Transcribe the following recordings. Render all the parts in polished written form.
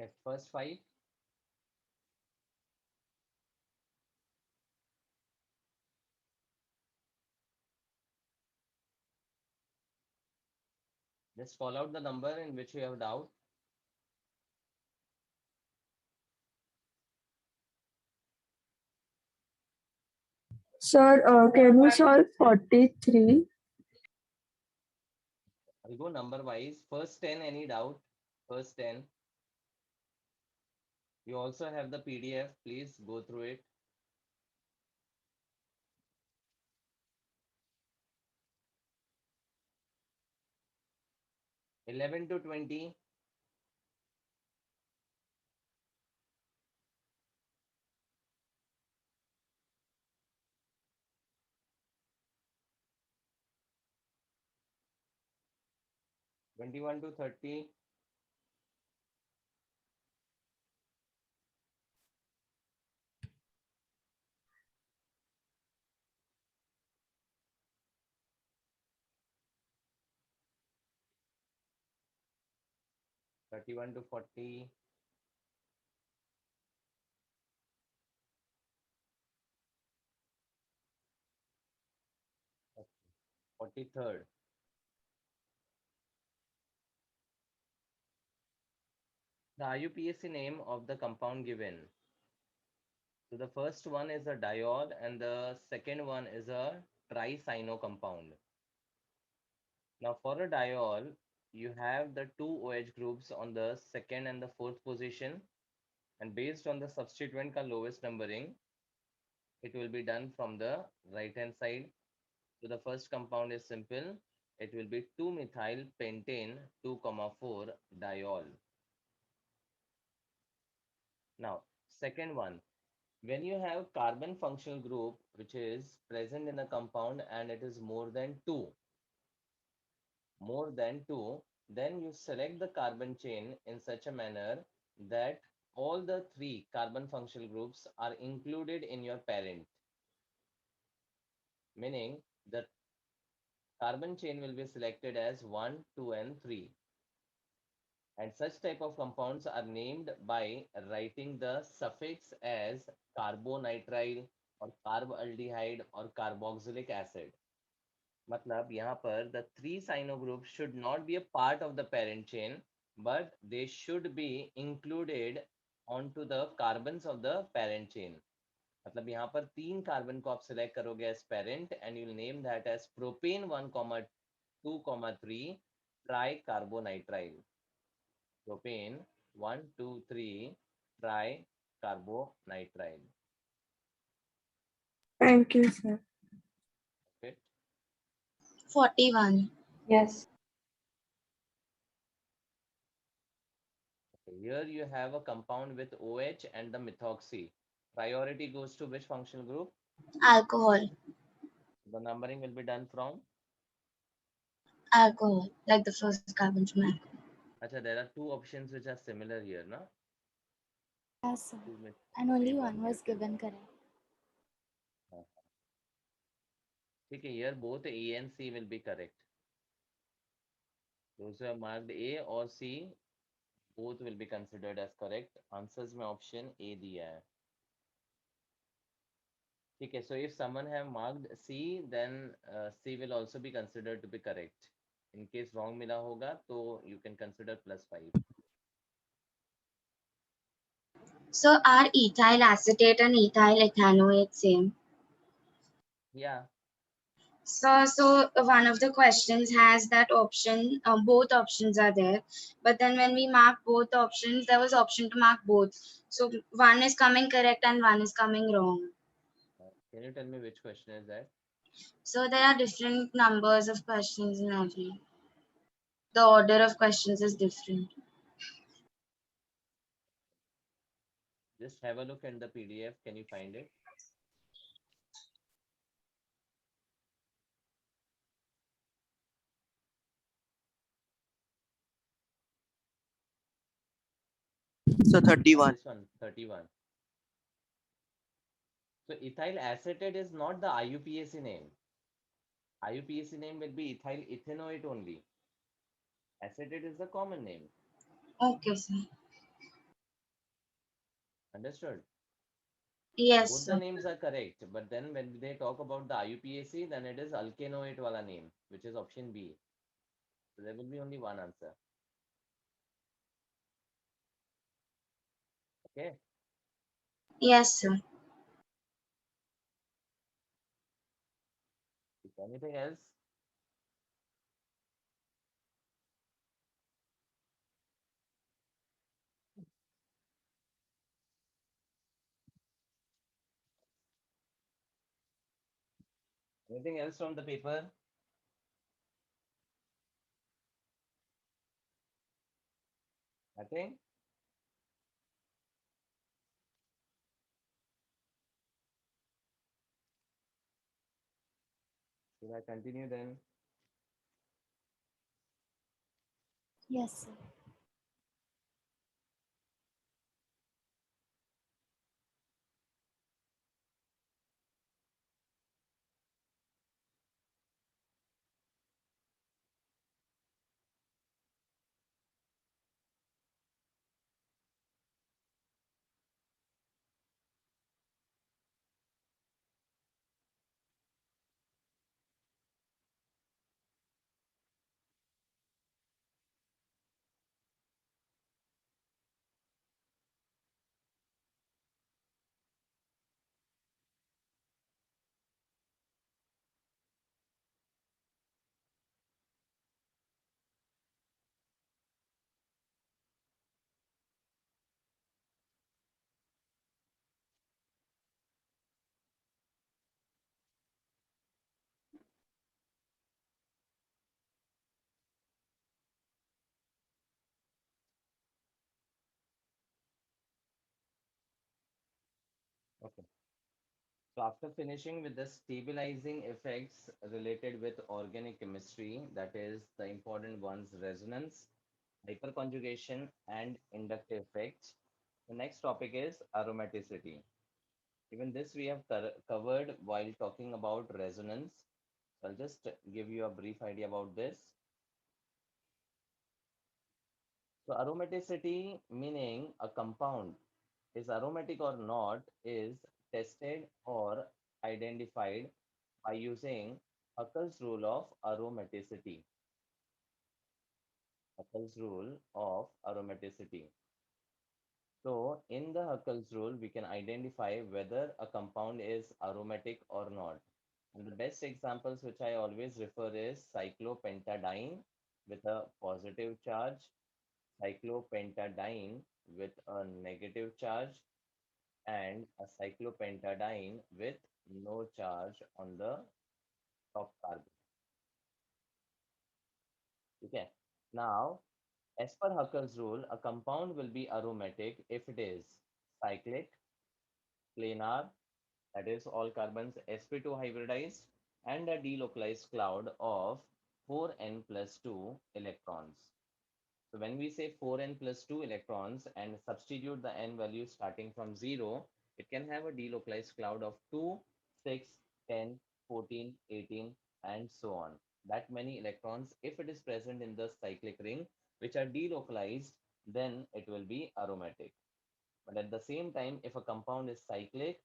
Okay, first five. Just call out the number in which you have doubt. Sir, can you solve 43? I'll go number wise. First 10, any doubt? First 10. You also have the PDF. Please go through it. Eleven to 20. 21 to 30. 31 to 40. 43rd. The IUPAC name of the compound given. So the first one is a diol and the second one is a tricyano compound. Now for a diol, you have the two OH groups on the second and the fourth position, and based on the substituent ka lowest numbering, it will be done from the right hand side. So the first compound is simple. It will be 2-methyl pentane 2,4 diol. Now, second one, when you have carbon functional group which is present in a compound and it is more than two, then you select the carbon chain in such a manner that all the three carbon functional groups are included in your parent, meaning the carbon chain will be selected as 1, 2, and 3. And such type of compounds are named by writing the suffix as carbonitrile or carbaldehyde or carboxylic acid. मतलब यहाँ पर the three cyano groups should not be a part of the parent chain, but they should be included onto the carbons of the parent chain. मतलब यहाँ पर तीन carbon को आप select करोगे as parent and you name that as propane 1,2,3 tri carbonitrile. Propane 1,2,3 tri carbonitrile. Thank you, sir. Okay. 41. Yes. Here you have a compound with OH and the methoxy. Priority goes to which functional group? Alcohol. The numbering will be done from. Alcohol. Like the first carbon from alcohol. Achha, there are two options which are similar here, na? Yes, sir. Two with And only same one was object. given correct. Okay, here both A and C will be correct. Those who have marked A or C, both will be considered as correct. Answers में option A दिया है. Okay, so if someone have marked C, then C will also be considered to be correct. In case wrong मिला होगा, तो you can consider +5. So are ethyl acetate and ethyl ethanoate same? Yeah. So one of the questions has that option, both options are there. But then when we mark both options, there was option to mark both. So one is coming correct and one is coming wrong. Can you tell me which question is that? So there are different numbers of questions in every. The order of questions is different. Just have a look in the PDF. Can you find it? So 31. This one, 31. So ethyl acetate is not the IUPAC name. IUPAC name will be ethyl ethanoate only. Acetate is the common name. Okay, sir. Understood? Yes, Both the sir. names are correct, but then when they talk about the IUPAC, then it is alkanoate wala name, which is option B. So there will be only one answer. Okay. Yes, sir. Is anything else? Anything else from the paper? Nothing? Should I continue then? Yes, sir. Okay. So after finishing with the stabilizing effects related with organic chemistry, that is the important ones, resonance, hyperconjugation, and inductive effects. The next topic is aromaticity. Even this we have covered while talking about resonance. So I'll just give you a brief idea about this. So aromaticity meaning a compound is aromatic or not is tested or identified by using Huckel's rule of aromaticity. Huckel's rule of aromaticity. So in the Huckel's rule, we can identify whether a compound is aromatic or not. And the best examples which I always refer is cyclopentadiene with a positive charge, cyclopentadiene with a negative charge, and a cyclopentadiene with no charge on the top carbon. Okay. Now, as per Huckel's rule, a compound will be aromatic if it is cyclic, planar, that is all carbons sp2 hybridized, and a delocalized cloud of 4n plus 2 electrons. So when we say 4n plus 2 electrons and substitute the n value starting from 0, it can have a delocalized cloud of 2, 6, 10, 14, 18, and so on. That many electrons, if it is present in the cyclic ring, which are delocalized, then it will be aromatic. But at the same time, if a compound is cyclic,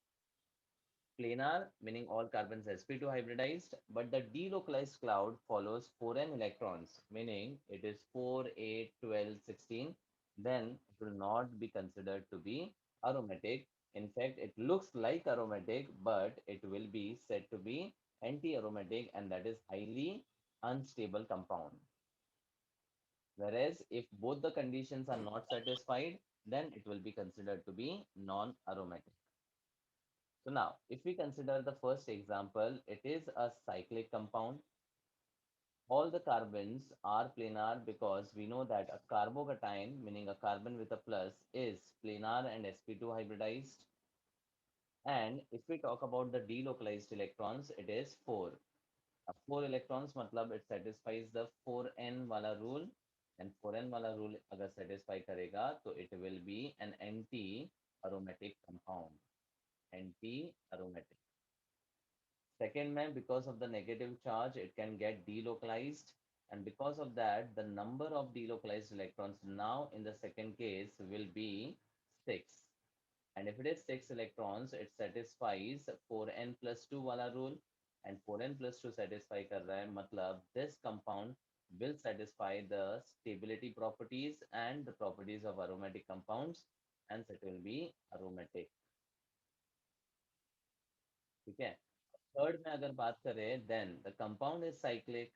planar, meaning all carbons sp2 hybridized, but the delocalized cloud follows 4n electrons, meaning it is 4, 8, 12, 16, then it will not be considered to be aromatic. In fact, it looks like aromatic, but it will be said to be anti-aromatic, and that is highly unstable compound. Whereas if both the conditions are not satisfied, then it will be considered to be non-aromatic. So now, if we consider the first example, it is a cyclic compound. All the carbons are planar because we know that a carbocation, meaning a carbon with a plus, is planar and sp2 hybridized. And if we talk about the delocalized electrons, it is 4. 4 electrons, matlab it satisfies the 4n wala rule. And 4n wala rule agar satisfy karega, so it will be an anti-aromatic compound. Anti-aromatic. Second, man, because of the negative charge, it can get delocalized. And because of that, the number of delocalized electrons now in the second case will be 6. And if it is 6 electrons, it satisfies 4n plus 2 wala rule. And 4n plus 2 satisfy कर रहा है, मतलब this compound will satisfy the stability properties and the properties of aromatic compounds, hence it will be aromatic. ठीक है. Third में अगर बात करें, then the compound is cyclic,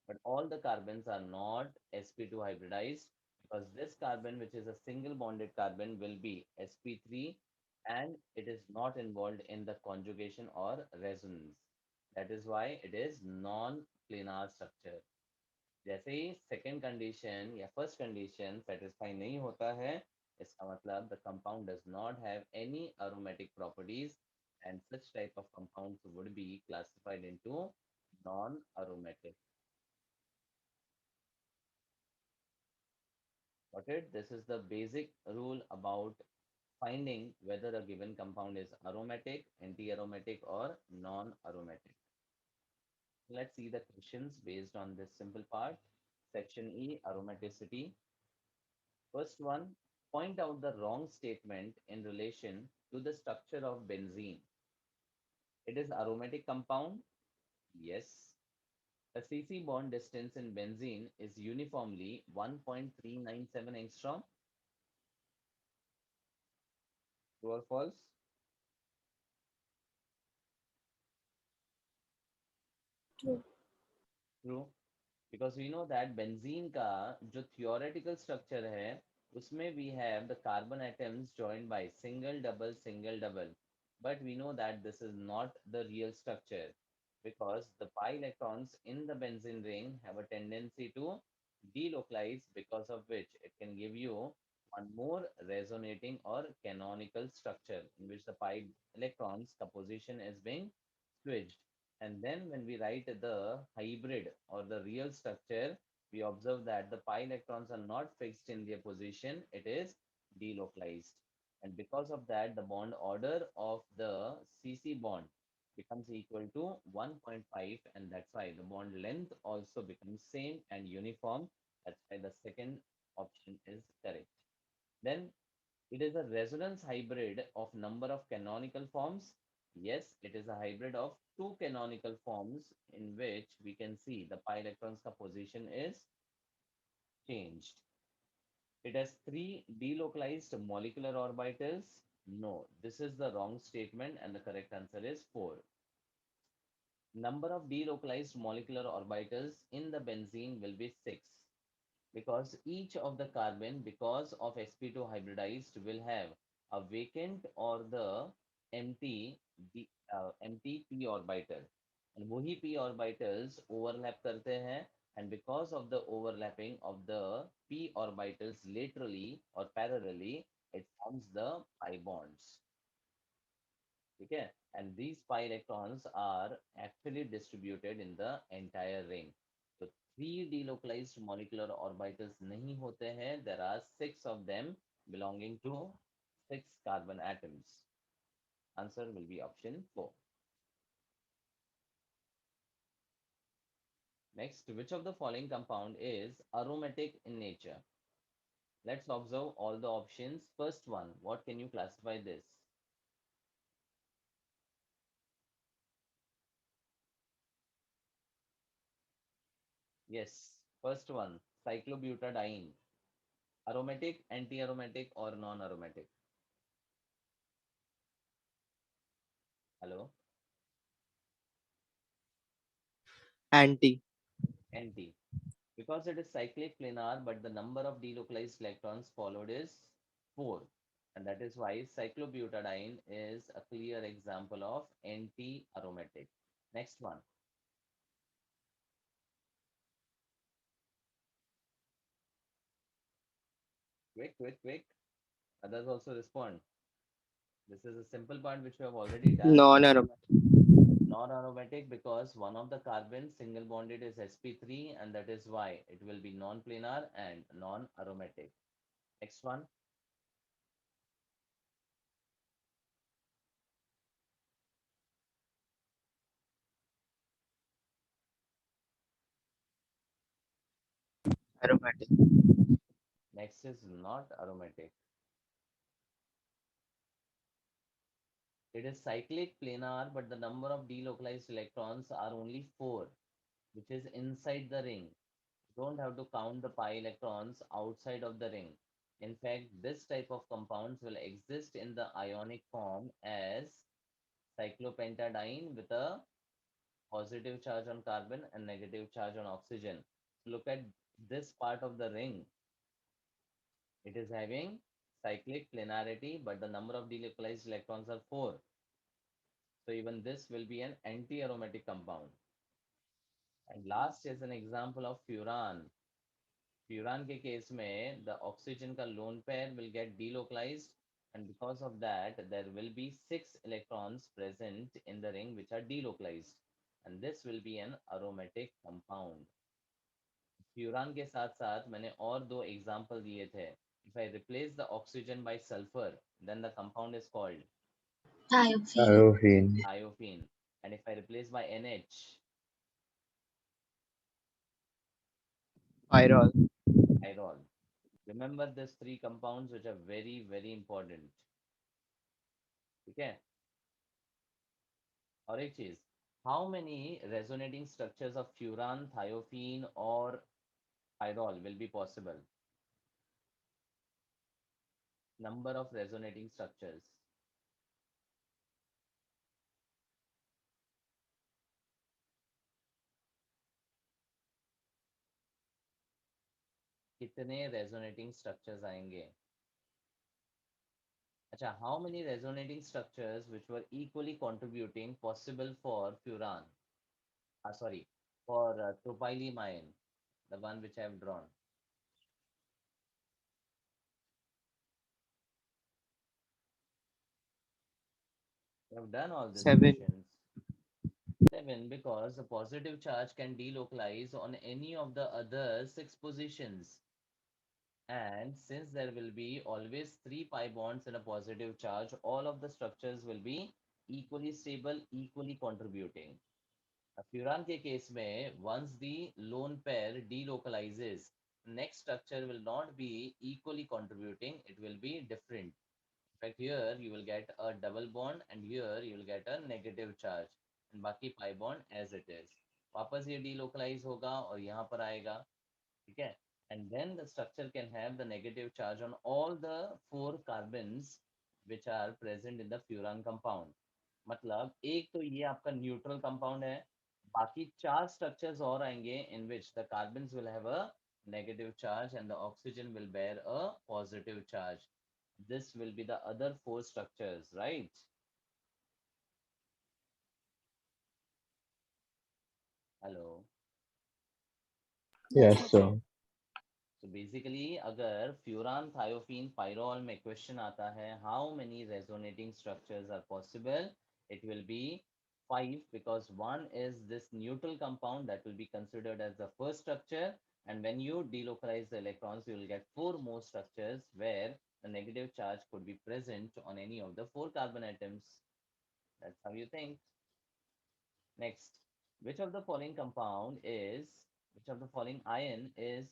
but all the carbons are not sp2 hybridized, because this carbon, which is a single bonded carbon, will be sp3, and it is not involved in the conjugation or resonance. That is why it is non-planar structure. जैसे ही second condition या first condition satisfy नहीं होता है, इसका मतलब the compound does not have any aromatic properties, and such type of compounds would be classified into non-aromatic. Got it? This is the basic rule about finding whether a given compound is aromatic, anti-aromatic, or non-aromatic. Let's see the questions based on this simple part. Section E, aromaticity. First one, point out the wrong statement in relation to the structure of benzene. It is aromatic compound? Yes. The CC bond distance in benzene is uniformly 1.397 angstrom. True or false? True. True. Because we know that benzene का जो theoretical structure है, उसमें we have the carbon atoms joined by single double, but we know that this is not the real structure, because the pi electrons in the benzene ring have a tendency to delocalize, because of which it can give you one more resonating or canonical structure in which the pi electrons composition is being switched. And then when we write the hybrid or the real structure, we observe that the pi electrons are not fixed in their position, it is delocalized. And because of that, the bond order of the CC bond becomes equal to 1.5, and that's why the bond length also becomes same and uniform. That's why the second option is correct. Then it is a resonance hybrid of number of canonical forms. Yes, it is a hybrid of two canonical forms in which we can see the pi electrons position is changed. It has three delocalized molecular orbitals. No, this is the wrong statement, and the correct answer is 4. Number of delocalized molecular orbitals in the benzene will be 6, because each of the carbon, because of sp2 hybridized, will have a vacant or the empty empty p orbital, and वही p orbitals overlap करते हैं, and because of the overlapping of the p orbitals laterally or parallelly, it forms the pi bonds. Okay, and these pi electrons are actually distributed in the entire ring. So 3 delocalized molecular orbitals नहीं होते हैं. There are 6 of them belonging to 6 carbon atoms. Answer will be option 4. Next, which of the following compound is aromatic in nature? Let's observe all the options. First one, what can you classify this? Yes, first one, cyclobutadiene. Aromatic, anti-aromatic, or non-aromatic? Hello? Anti. Anti. Because it is cyclic planar, but the number of delocalized electrons followed is 4. And that is why cyclobutadiene is a clear example of anti-aromatic. Next one. Quick, quick, quick. Others also respond. This is a simple part which we have already done. Non-aromatic. Non-aromatic, because one of the carbon single bonded is sp3, and that is why it will be non-planar and non-aromatic. Next one. Aromatic. Next is not aromatic. It is cyclic planar, but the number of delocalized electrons are only 4, which is inside the ring. You don't have to count the pi electrons outside of the ring. In fact, this type of compounds will exist in the ionic form as cyclopentadiene with a positive charge on carbon and negative charge on oxygen. Look at this part of the ring. It is having cyclic planarity, but the number of delocalized electrons are 4. So even this will be an anti-aromatic compound. And last is an example of furan. Furan के case में the oxygen का lone pair will get delocalized, and because of that there will be 6 electrons present in the ring which are delocalized, and this will be an aromatic compound. Furan के साथ साथ मैंने और दो example दिए थे. If I replace the oxygen by sulfur, then the compound is called Thiophene. Thiophene. thiophene. And if I replace by NH, Pyrrole. pyrrole. Remember these 3 compounds which are very, very important. Okay. और एक चीज, how many resonating structures of furan, thiophene or pyrrole will be possible? Number of resonating structures. कितने resonating structures आएंगे? अच्छा, how many resonating structures which were equally contributing possible for furan? Sorry, for tropylamine, the one which I have drawn. You have done all these 7. questions. 7, because the positive charge can delocalize on any of the other 6 positions. And since there will be always 3 pi bonds in a positive charge, all of the structures will be equally stable, equally contributing. Furan के case में, once the lone pair delocalizes, next structure will not be equally contributing, it will be different. In fact, here you will get a double bond and here you will get a negative charge. And बाकी pi bond as it is. वापस ये delocalize होगा और यहाँ पर आएगा. ठीक है? And then the structure can have the negative charge on all the 4 carbons which are present in the furan compound. मतलब एक तो ये आपका neutral compound है, बाकी 4 structures और आएंगे in which the carbons will have a negative charge and the oxygen will bear a positive charge. This will be the other 4 structures, right? Hello. Yes, sir. So basically, अगर furan, thiophene, pyrrole में question आता है, how many resonating structures are possible? It will be 5, because one is this neutral compound that will be considered as the first structure, and when you delocalize the electrons, you will get 4 more structures where the negative charge could be present on any of the 4 carbon atoms. That's how you think. Next, which of the following compound is, which of the following ion is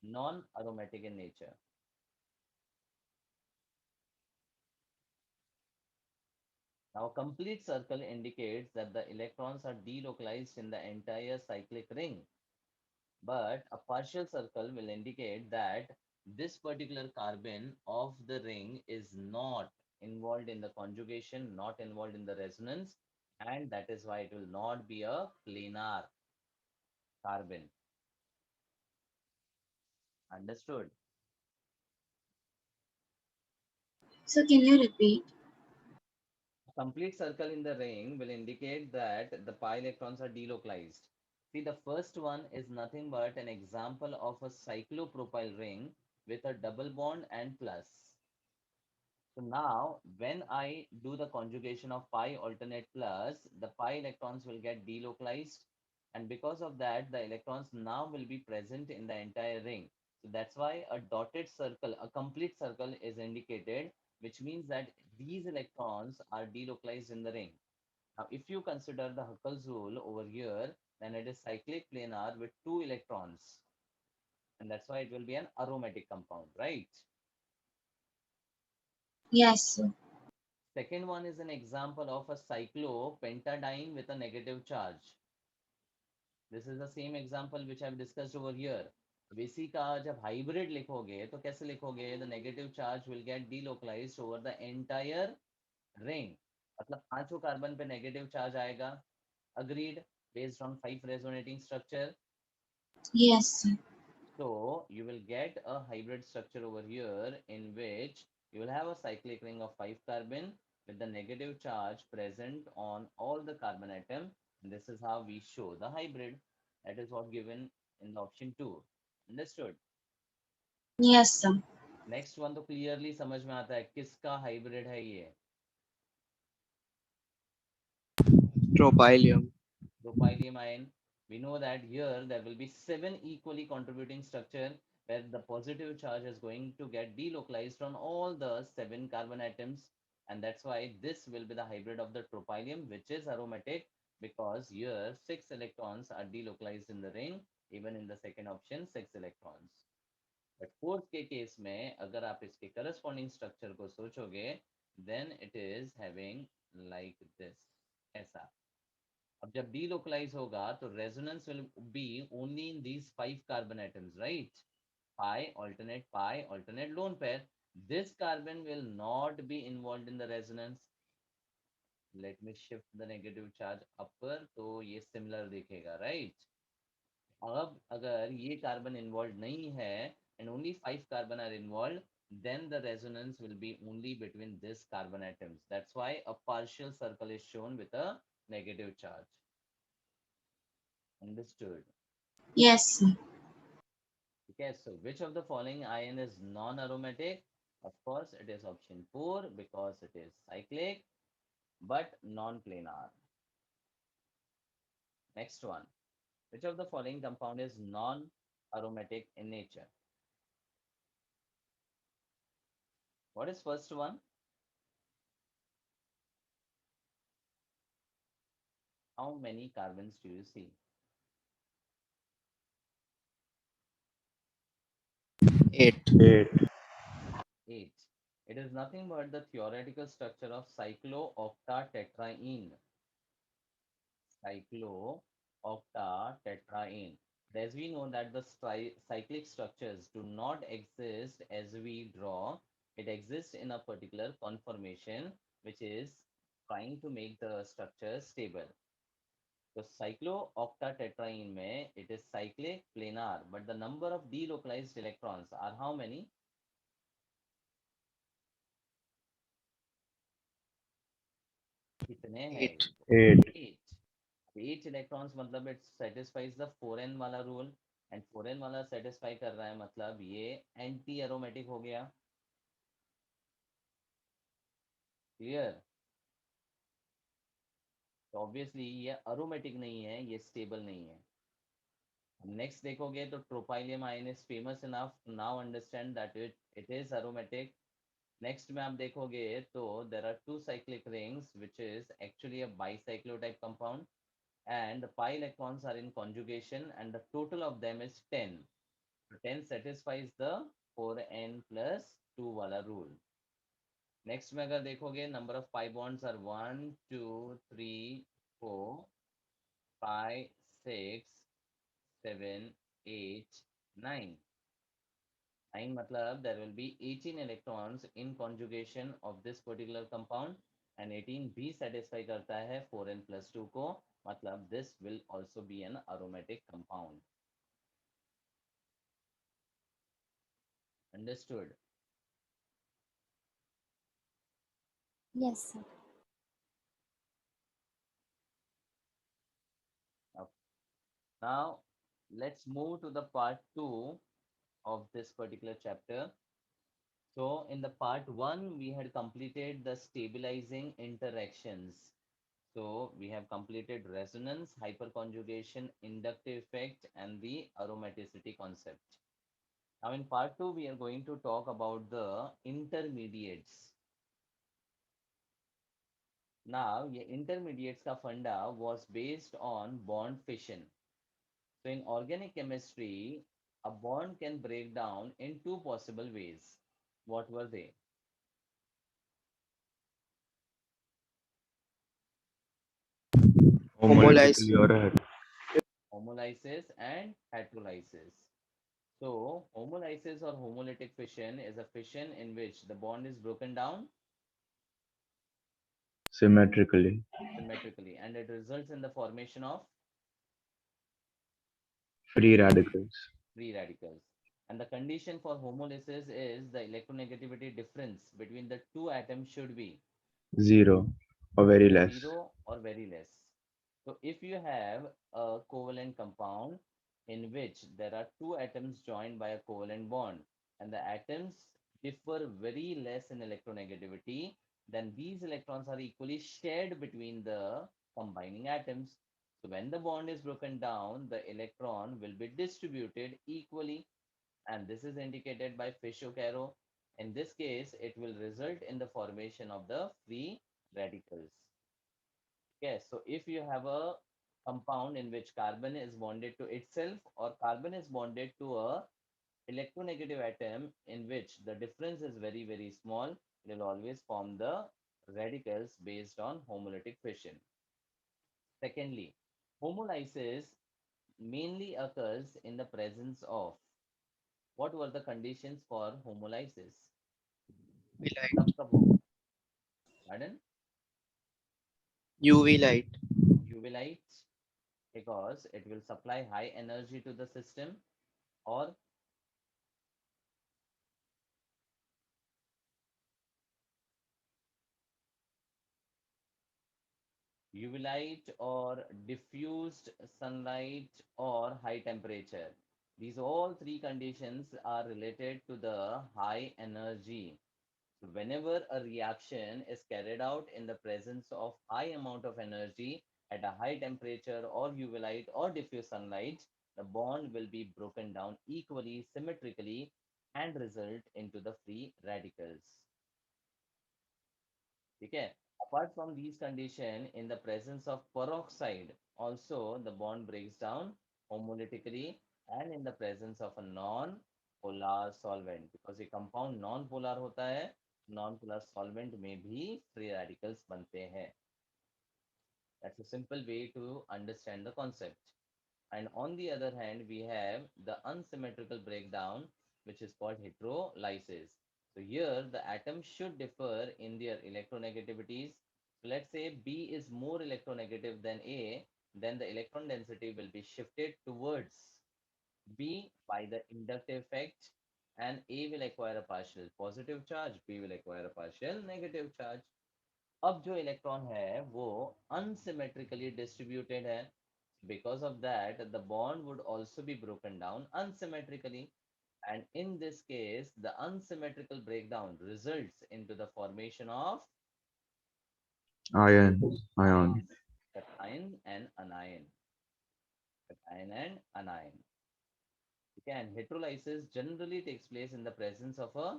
non-aromatic in nature? Now, a complete circle indicates that the electrons are delocalized in the entire cyclic ring. But a partial circle will indicate that this particular carbon of the ring is not involved in the conjugation, not involved in the resonance, and that is why it will not be a planar carbon. Understood? So can you repeat? A complete circle in the ring will indicate that the pi electrons are delocalized. See, the first one is nothing but an example of a cyclopropyl ring with a double bond and plus. So now, when I do the conjugation of pi alternate plus, the pi electrons will get delocalized. And because of that, the electrons now will be present in the entire ring. So that's why a dotted circle, a complete circle is indicated, which means that these electrons are delocalized in the ring. Now, if you consider the Huckel's rule over here, then it is cyclic planar with 2 electrons. And that's why it will be an aromatic compound, right? Yes, sir. Second one is an example of a cyclopentadiene with a negative charge. This is the same example which I've discussed over here. अब इसी का जब hybrid लिखोगे तो कैसे लिखोगे? The negative charge will get delocalized over the entire ring. मतलब पांचों कार्बन पे नेगेटिव चार्ज आएगा. Agreed? Based on 5 resonating structure. Yes, sir. So you will get a hybrid structure over here in which you will have a cyclic ring of 5 carbon with the negative charge present on all the carbon atom. And this is how we show the hybrid. That is what given in the option 2. Understood? Yes, sir. Next one तो clearly समझ में आता है किसका hybrid है ये. Tropylium. Tropylium ion. We know that here there will be 7 equally contributing structure where the positive charge is going to get delocalized on all the 7 carbon atoms, and that's why this will be the hybrid of the tropylium, which is aromatic because here 6 electrons are delocalized in the ring, even in the second option 6 electrons. But fourth के case में अगर आप इसके corresponding structure को सोचोगे, then it is having like this, ऐसा. अब जब delocalize होगा तो resonance will be only in these 5 carbon atoms, right? Pi, alternate lone pair. This carbon will not be involved in the resonance. Let me shift the negative charge upper तो ये similar दिखेगा, right? अब अगर ये carbon involved नहीं है and only 5 carbon are involved, then the resonance will be only between this carbon atoms. That's why a partial circle is shown with a negative charge. Understood? Yes, sir. Okay, so which of the following ion is non-aromatic? Of course, it is option 4 because it is cyclic but non-planar. Next one. Which of the following compound is non-aromatic in nature? What is first one? How many carbons do you see? 8. 8. 8. It is nothing but the theoretical structure of cyclooctatetraene. Cyclooctatetraene. As we know that the cyclic structures do not exist as we draw, it exists in a particular conformation which is trying to make the structure stable. So cyclooctatetraene mein it is cyclic planar, but the number of delocalized electrons are how many? कितने हैं? 8. 8. 8. 8 electrons मतलब it satisfies the 4n वाला rule and 4n वाला satisfy कर रहा है मतलब ये anti aromatic हो गया. Clear? तो ऑब्वियसली ये aromatic नहीं है, ये stable नहीं है. नेक्स्ट देखोगे तो tropylium ion is famous enough to now understand that it is aromatic. Next में आप देखोगे तो there are two cyclic rings which is actually a bicyclo type compound and the pi electrons are in conjugation and the total of them is 10. So 10 satisfies the 4n plus 2 वाला rule. Next में अगर देखोगे number of pi bonds are 1 2 3 4 5 6 7 8 9. 9 matlab there will be 18 electrons in conjugation of this particular compound and 18 भी satisfy करता है 4n plus 2 को, matlab this will also be an aromatic compound. Understood? Yes, sir. Okay. Now let's move to the part 2 of this particular chapter. So in the part 1 we had completed the stabilizing interactions. So we have completed resonance, hyperconjugation, inductive effect, and the aromaticity concept. Now in part 2, we are going to talk about the intermediates. Now, the intermediates ka funda was based on bond fission. So in organic chemistry, a bond can break down in two possible ways. What were they? Homolysis. Homolytically or Homolysis and heterolysis. So, homolysis or homolytic fission is a fission in which the bond is broken down symmetrically. symmetrically and it results in the formation of Free radicals. free radicals. And the condition for homolysis is the electronegativity difference between the two atoms should be 0 or very less. 0 or very less. So if you have a covalent compound in which there are two atoms joined by a covalent bond and the atoms differ very less in electronegativity, then these electrons are equally shared between the combining atoms. So when the bond is broken down, the electron will be distributed equally, and this is indicated by Fish-Hoek arrow. In this case, it will result in the formation of the free radicals. Okay, so if you have a compound in which carbon is bonded to itself or carbon is bonded to a electronegative atom in which the difference is very, very small, it will always form the radicals based on homolytic fission. Secondly, homolysis mainly occurs in the presence of what were the conditions for homolysis? UV Kab hoga? Pardon? light. UV light, because it will supply high energy to the system, or UV light or diffused sunlight or high temperature. These all three conditions are related to the high energy. So whenever a reaction is carried out in the presence of high amount of energy at a high temperature or UV light or diffuse sunlight, the bond will be broken down equally, symmetrically, and result into the free radicals. Okay. Apart from these conditions, in the presence of peroxide, also the bond breaks down homolytically and in the presence of a non-polar solvent. Because a compound non-polar होता है, non-polar solvent में भी free radicals बनते हैं. That's a simple way to understand the concept. And on the other hand, we have the unsymmetrical breakdown, which is called heterolysis. So here the atoms should differ in their electronegativities. So let's say B is more electronegative than A, then the electron density will be shifted towards B by the inductive effect, and A will acquire a partial positive charge, B will acquire a partial negative charge. अब जो electron है वो unsymmetrically distributed है. Because of that, the bond would also be broken down unsymmetrically. And in this case, the unsymmetrical breakdown results into the formation of Ion. cation and anion. Cation and anion. Okay, and heterolysis generally takes place in the presence of a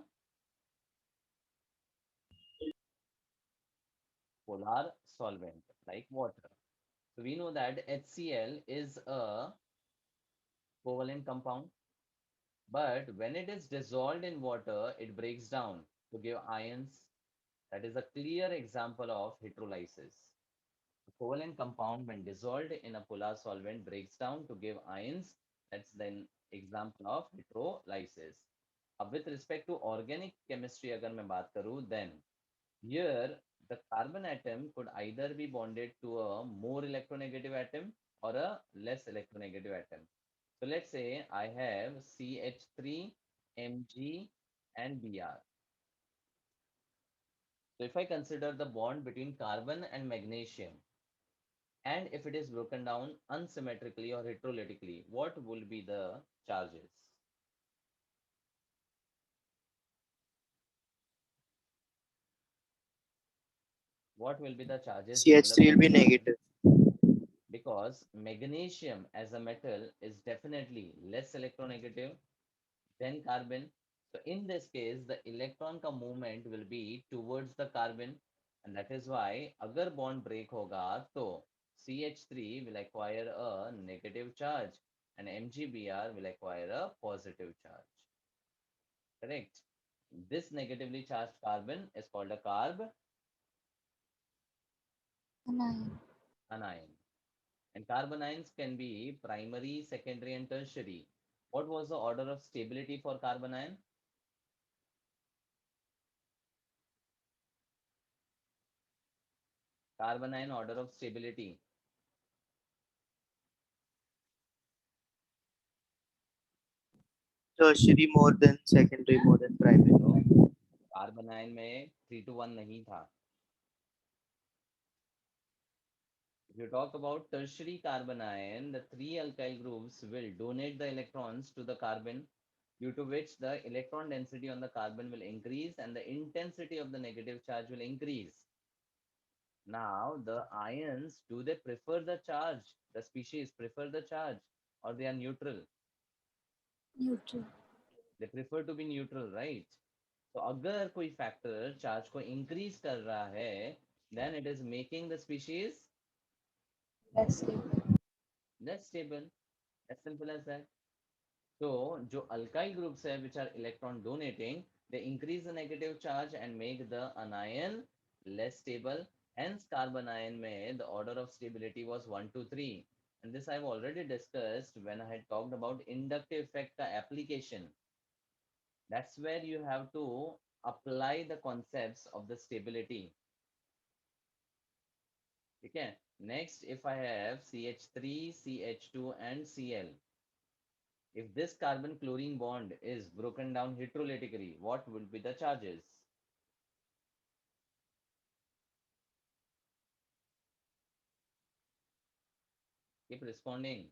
polar solvent like water. So we know that HCl is a covalent compound. But when it is dissolved in water, it breaks down to give ions. That is a clear example of heterolysis. A covalent compound, when dissolved in a polar solvent, breaks down to give ions. That's then example of heterolysis. With respect to organic chemistry, अगर मैं बात करूँ, then here the carbon atom could either be bonded to a more electronegative atom or a less electronegative atom. So let's say I have CH3, Mg, and Br. So if I consider the bond between carbon and magnesium, and if it is broken down unsymmetrically or heterolytically, what will be the charges? What will be the charges developed CH3 will by be the carbon? negative. Because magnesium as a metal is definitely less electronegative than carbon. So in this case, the electron ka movement will be towards the carbon, and that is why agar bond break hoga, to CH3 will acquire a negative charge and MgBr will acquire a positive charge. Correct? This negatively charged carbon is called a Anion. anion. And carbanions can be primary, secondary, and tertiary. What was the order of stability for carbanion? Carbanion order of stability. Tertiary more than secondary more than primary. तो carbanion में 3:1 नहीं था. If you talk about tertiary carbanion, the three alkyl groups will donate the electrons to the carbon, due to which the electron density on the carbon will increase and the intensity of the negative charge will increase. Now, the ions, do they prefer the charge? The species prefer the charge or they are neutral? Neutral. They prefer to be neutral, right? So, अगर कोई factor charge को increase कर रहा है, then it is making the species Less stable. less stable. As simple as that. So, जो alkyl groups है, which are electron donating, they increase the negative charge and make the anion less stable. Hence, carbon ion में the order of stability was 1, 2, 3. And this I've already discussed when I had talked about inductive effect का application. That's where you have to apply the concepts of the stability. Okay. Next, if I have CH3, CH2, and Cl. If this carbon chlorine bond is broken down hydrolytically, what will be the charges? Keep responding.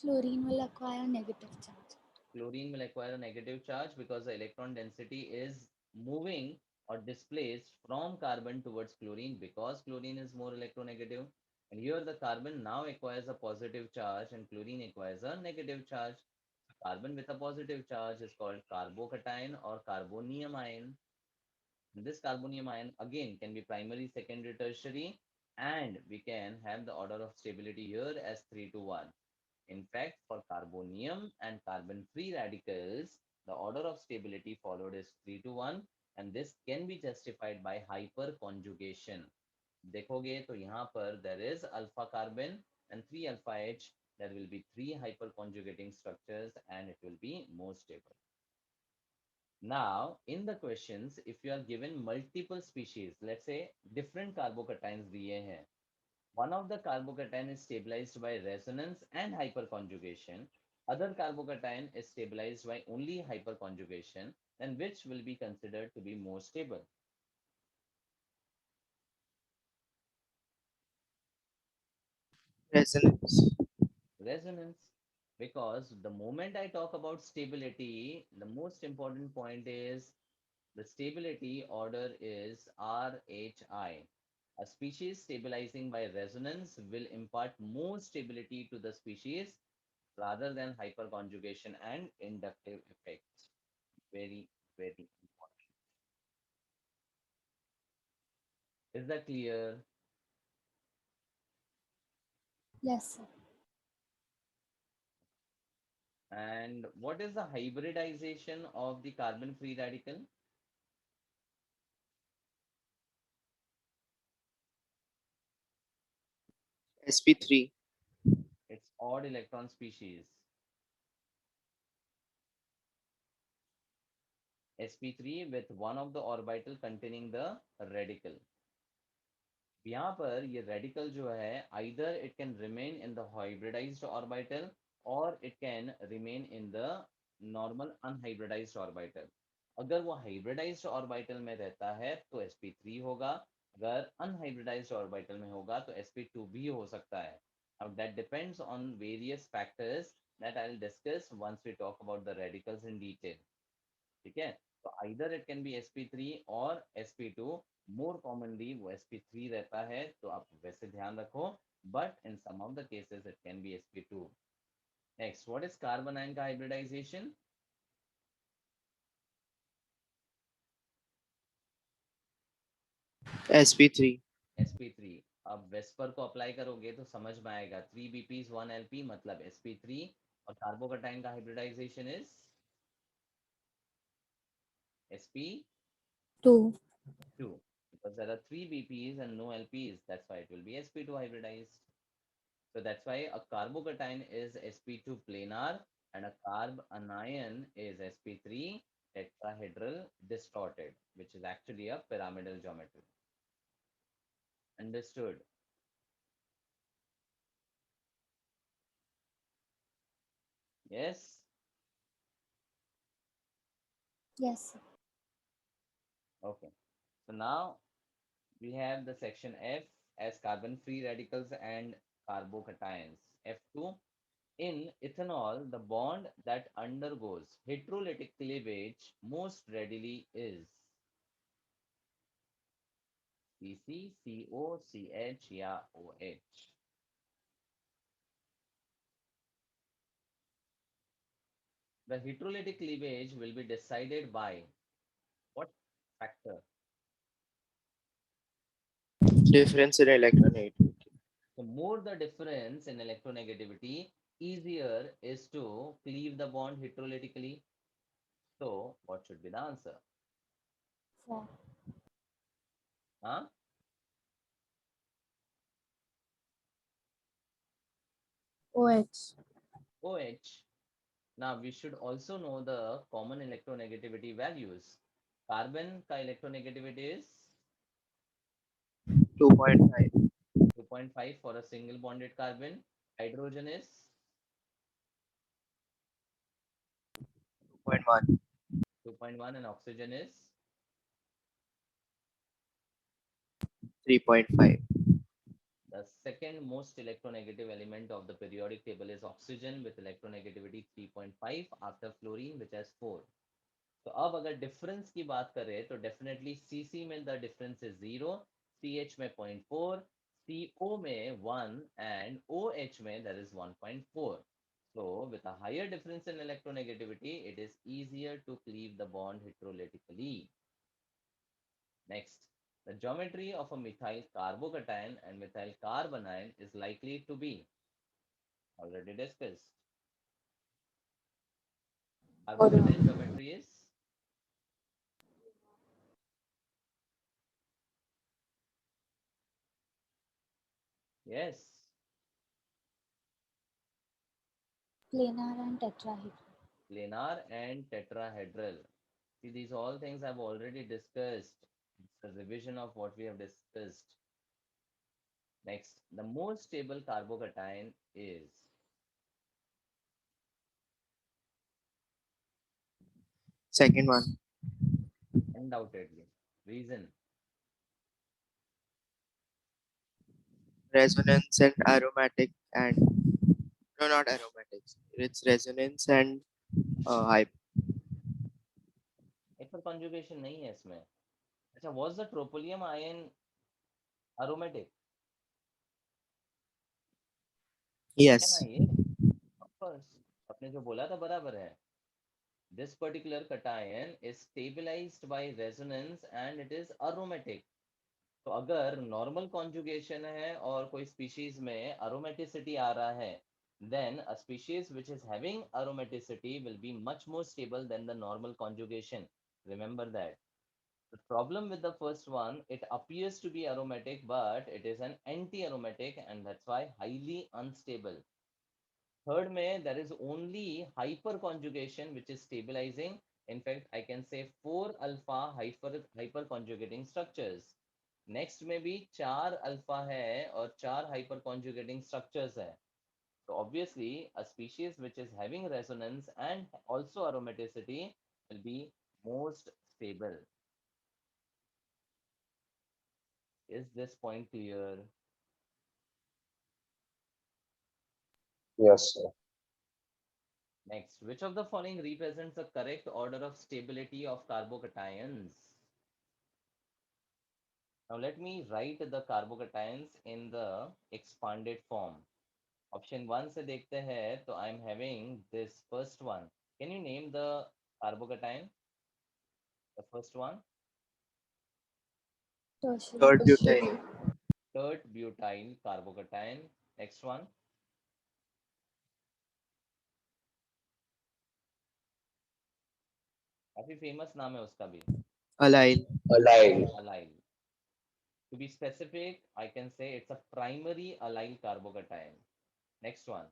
Chlorine will acquire negative charge. Chlorine will acquire a negative charge because the electron density is moving or displaced from carbon towards chlorine because chlorine is more electronegative. And here the carbon now acquires a positive charge and chlorine acquires a negative charge. Carbon with a positive charge is called carbocation or carbonium ion. This carbonium ion again can be primary, secondary, tertiary, and we can have the order of stability here as 3 to 1. In fact, for carbonium and carbon free radicals, the order of stability followed is 3 to 1, and this can be justified by hyperconjugation. देखोगे तो यहाँ पर there is alpha carbon and 3 alpha H. There will be 3 hyperconjugating structures and it will be more stable. Now, in the questions, if you are given multiple species, let's say different carbocations दिए हैं, one of the carbocation is stabilized by resonance and hyperconjugation, other carbocation is stabilized by only hyperconjugation, then which will be considered to be more stable? Resonance. Resonance. Because the moment I talk about stability, the most important point is the stability order is RHI. A species stabilizing by resonance will impart more stability to the species rather than hyperconjugation and inductive effects. Very, very important. Is that clear? Yes, sir. And what is the hybridization of the carbon free radical? sp3. It's odd electron species. sp3 with one of the orbital containing the radical. यहाँ पर ये radical जो है either it can remain in the hybridized orbital or it can remain in the normal unhybridized orbital. अगर वो hybridized orbital में रहता है तो sp3 होगा, अगर unhybridized orbital में होगा तो sp2 भी हो सकता है. Now that depends on various factors that I'll discuss once we talk about the radicals in detail. ठीक है, तो either it can be sp3 और sp2. मोर कॉमनली वो sp3 रहता है तो आप वैसे ध्यान रखो, but in some of the cases it can be sp2. Next, what is carbon anion का हाइब्रिडाइजेशन? sp3. sp3. अब वेस्पर को अप्लाई करोगे तो समझ में आएगा, 3 bps 1 lp मतलब sp3, और कार्बोकटाइन का hybridization is Two. sp2 because there are 3 bps and no lps, that's why it will be sp2 hybridized. So that's why a carbocation is sp2 planar and a carb anion is sp3 tetrahedral distorted, which is actually a pyramidal geometry. Understood? Yes? Yes, sir. Okay. So now we have the section F as carbon free radicals and carbocations. F2, in ethanol, the bond that undergoes heterolytic cleavage most readily is CC, CO, CH, या OH. The heterolytic cleavage will be decided by what factor? Difference in electronegativity. The more the difference in electronegativity, easier is to cleave the bond heterolytically. So, what should be the answer? 4. Huh? OH. OH. Now, we should also know the common electronegativity values. Carbon ka electronegativity is 2.5. 2.5 for a single bonded carbon. Hydrogen is 2.1. 2.1 and oxygen is 3.5. the second most electronegative element of the periodic table is oxygen with electronegativity 3.5 after fluorine which has 4. तो अब अगर difference की बात करें तो definitely CC में the difference is 0, CH में 0.4, CO में 1 एंड ओएच में that is 1.4. So with a higher difference in electronegativity, it is easier to cleave the bond heterolytically. Next, the geometry of a methyl carbocation and methyl carbanion is likely to be already discussed. Carbocation geometry is yes, Planar and tetrahedral. planar and tetrahedral. See, these all things I've already discussed. It's a revision of what we have discussed. Next, the most stable carbocation is Second one. undoubtedly. Reason. Resonance and aromatic and no, not aromatics. It's resonance and hype. Hyperconjugation नहीं है इसमें. अच्छा, was the troponium ion aromatic? है ना Yes. ये? Of course. आपने जो बोला था बराबर है. This particular cation is stabilized by resonance and it is aromatic. तो अगर नॉर्मल कॉन्जुगेशन है और कोई स्पीशीज में अरोमेटिसिटी आ रहा है, then a species which is having aromaticity will be much more stable than the normal conjugation. Remember that. The problem with the first one, it appears to be aromatic, but it is an anti-aromatic and that's why highly unstable. Third में there is only hyperconjugation which is stabilizing. In fact, I can say 4 alpha hyperconjugating structures. Next में भी 4 alpha है और 4 hyper conjugating structures है. So obviously a species which is having resonance and also aromaticity will be most stable. Is this point clear? Yes, sir. Next, which of the following represents the correct order of stability of carbocations? Now let me write the carbocations in the expanded form. Option 1 से देखते हैं तो I am having this first one. Can you name the carbocation? The first one, Tertiary. Third butyl. third butyl carbocation. Next one, काफी famous नाम है उसका भी, Allyl. Allyl. allyl. To be specific, I can say it's a primary allyl carbocation. Next one.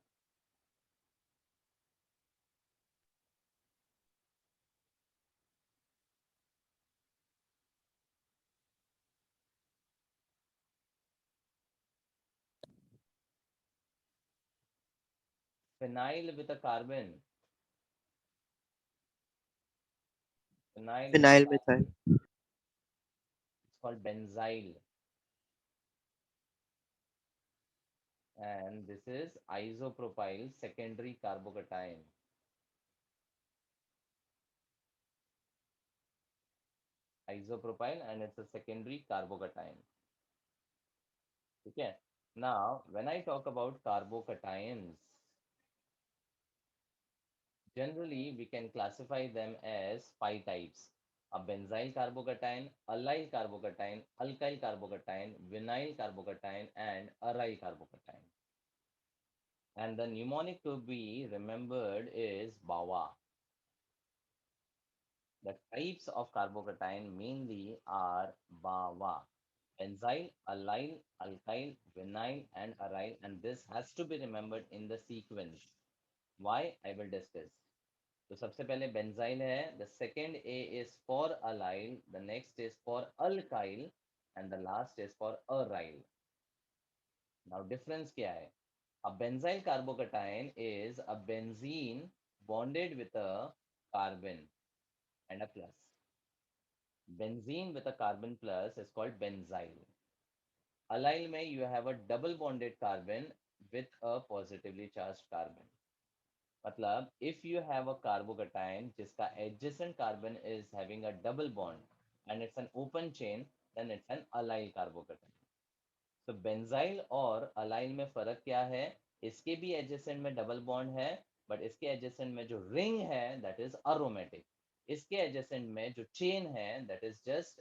Phenyl with a carbon. Phenyl with a Phenyl carbon. methyl. It's called benzyl. And this is isopropyl secondary carbocation. Isopropyl, and it's a secondary carbocation. Okay. Now, when I talk about carbocations, generally we can classify them as 5 types: a benzyl carbocation, allyl carbocation, alkyl carbocation, vinyl carbocation, and aryl carbocation. And the mnemonic to be remembered is BAWA. The types of carbocation mainly are BAWA: benzyl, allyl, alkyl, vinyl, and aryl. And this has to be remembered in the sequence. Why? I will discuss. तो सबसे पहले benzyl है. The second A is for allyl. The next is for alkyl, and the last is for aryl. Now difference क्या है? A benzyl carbocation is a benzene bonded with a carbon and a plus. Benzene with a carbon plus is called benzyl. Allyl में you have a double bonded carbon with a positively charged carbon. मतलब if you have a carbocation जिसका adjacent carbon is having a double bond and it's an open chain, then it's an allyl carbocation. तो benzyl और allyl में फर्क क्या है? इसके भी एडजेसेंट में डबल बॉन्ड है, बट इसके एडजेसेंट में जो रिंग है दैट इज अरोमेटिक. इसके एडजेसेंट में जो चेन है that is just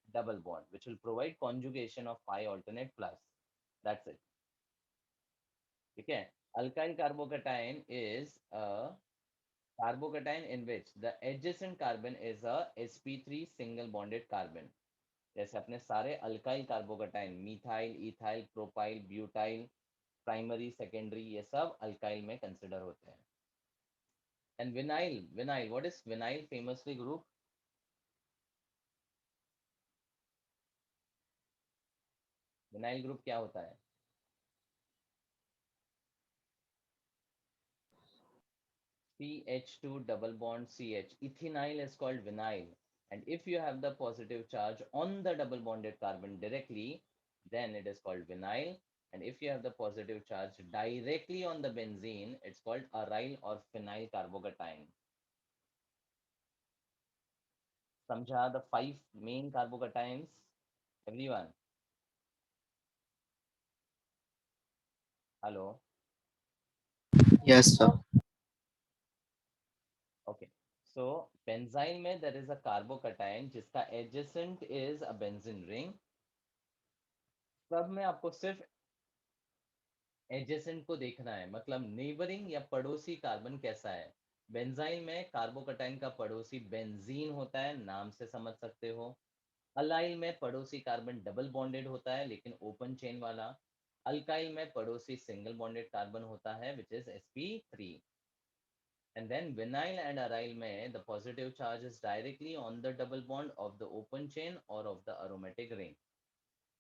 double bond which will provide conjugation of pi alternate plus. That's it. ठीक है. Alkyl carbocation is a carbocation in which the adjacent carbon is a sp3 single bonded carbon. जैसे अपने सारे alkyl carbocation methyl, ethyl, propyl, butyl, primary, secondary, ये सब alkyl में consider होते हैं. And vinyl what is vinyl famously group? Vinyl group क्या होता है? CH2 double bond CH. Ethynyl is called vinyl. And if you have the positive charge on the double bonded carbon directly, then it is called vinyl. And if you have the positive charge directly on the benzene, it's called aryl or phenyl carbocation. समझा the 5 main carbocations? Everyone? Hello? Yes, sir. Okay. So benzyl में there is a carbocation जिसका adjacent is a benzene ring. सब में आपको सिर्फ adjacent को देखना है, मतलब नेबरिंग या पड़ोसी कार्बन कैसा है. बेंजाइल में कार्बोकेटाइन का पड़ोसी बेंजीन होता है, नाम से समझ सकते हो. अलाइल में पड़ोसी कार्बन डबल बॉन्डेड होता है लेकिन ओपन चेन वाला. अल्काइल में पड़ोसी सिंगल बॉन्डेड कार्बन होता है which is sp3. And then vinyl and aryl में the positive charge is directly on the double bond of the open chain or of the aromatic ring.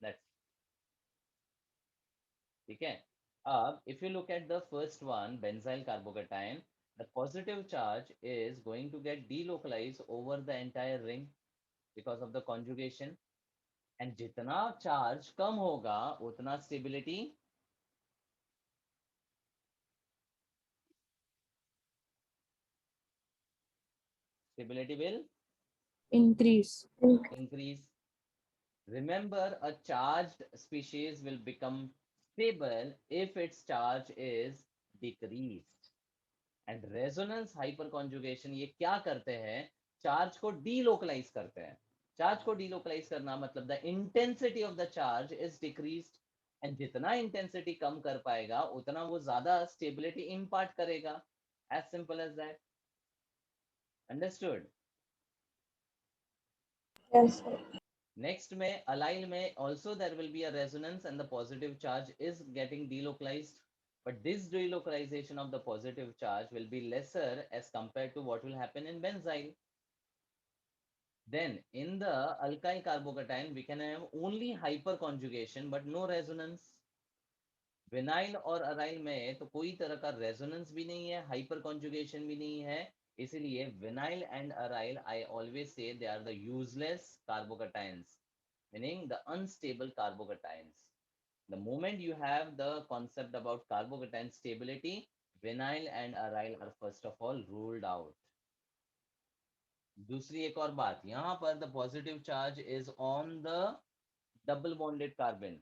That's ठीक है. अब if you look at the first one, benzyl carbocation, the positive charge is going to get delocalized over the entire ring because of the conjugation. And जितना charge कम होगा उतना stability will Increase. increase. Remember, a charged species will become stable if its charge is decreased. And resonance hyperconjugation ये क्या करते हैं? Charge को delocalise करते हैं. चार्ज को डीलोकलाइज करना मतलब the intensity of the charge is decreased. And जितना इंटेंसिटी कम कर पाएगा उतना वो ज्यादा स्टेबिलिटी इम्पार्ट करेगा. As simple as that. Understood? Yes, sir. Next में अलाइल में also there will be a resonance and the positive charge is getting delocalized. But this delocalization of the positive charge will be lesser as compared to what will happen in benzyl. Then in the alkyl carbocation, we can have only hyperconjugation but no resonance. Vinyl और aryl में तो कोई तरह का resonance भी नहीं है, hyper conjugation भी नहीं है, इसलिए vinyl and aryl I always say they are the useless carbocations, meaning the unstable carbocations. The moment you have the concept about carbocation stability, vinyl and aryl are first of all ruled out. दूसरी एक और बात, यहाँ पर the positive charge is on the double bonded carbon.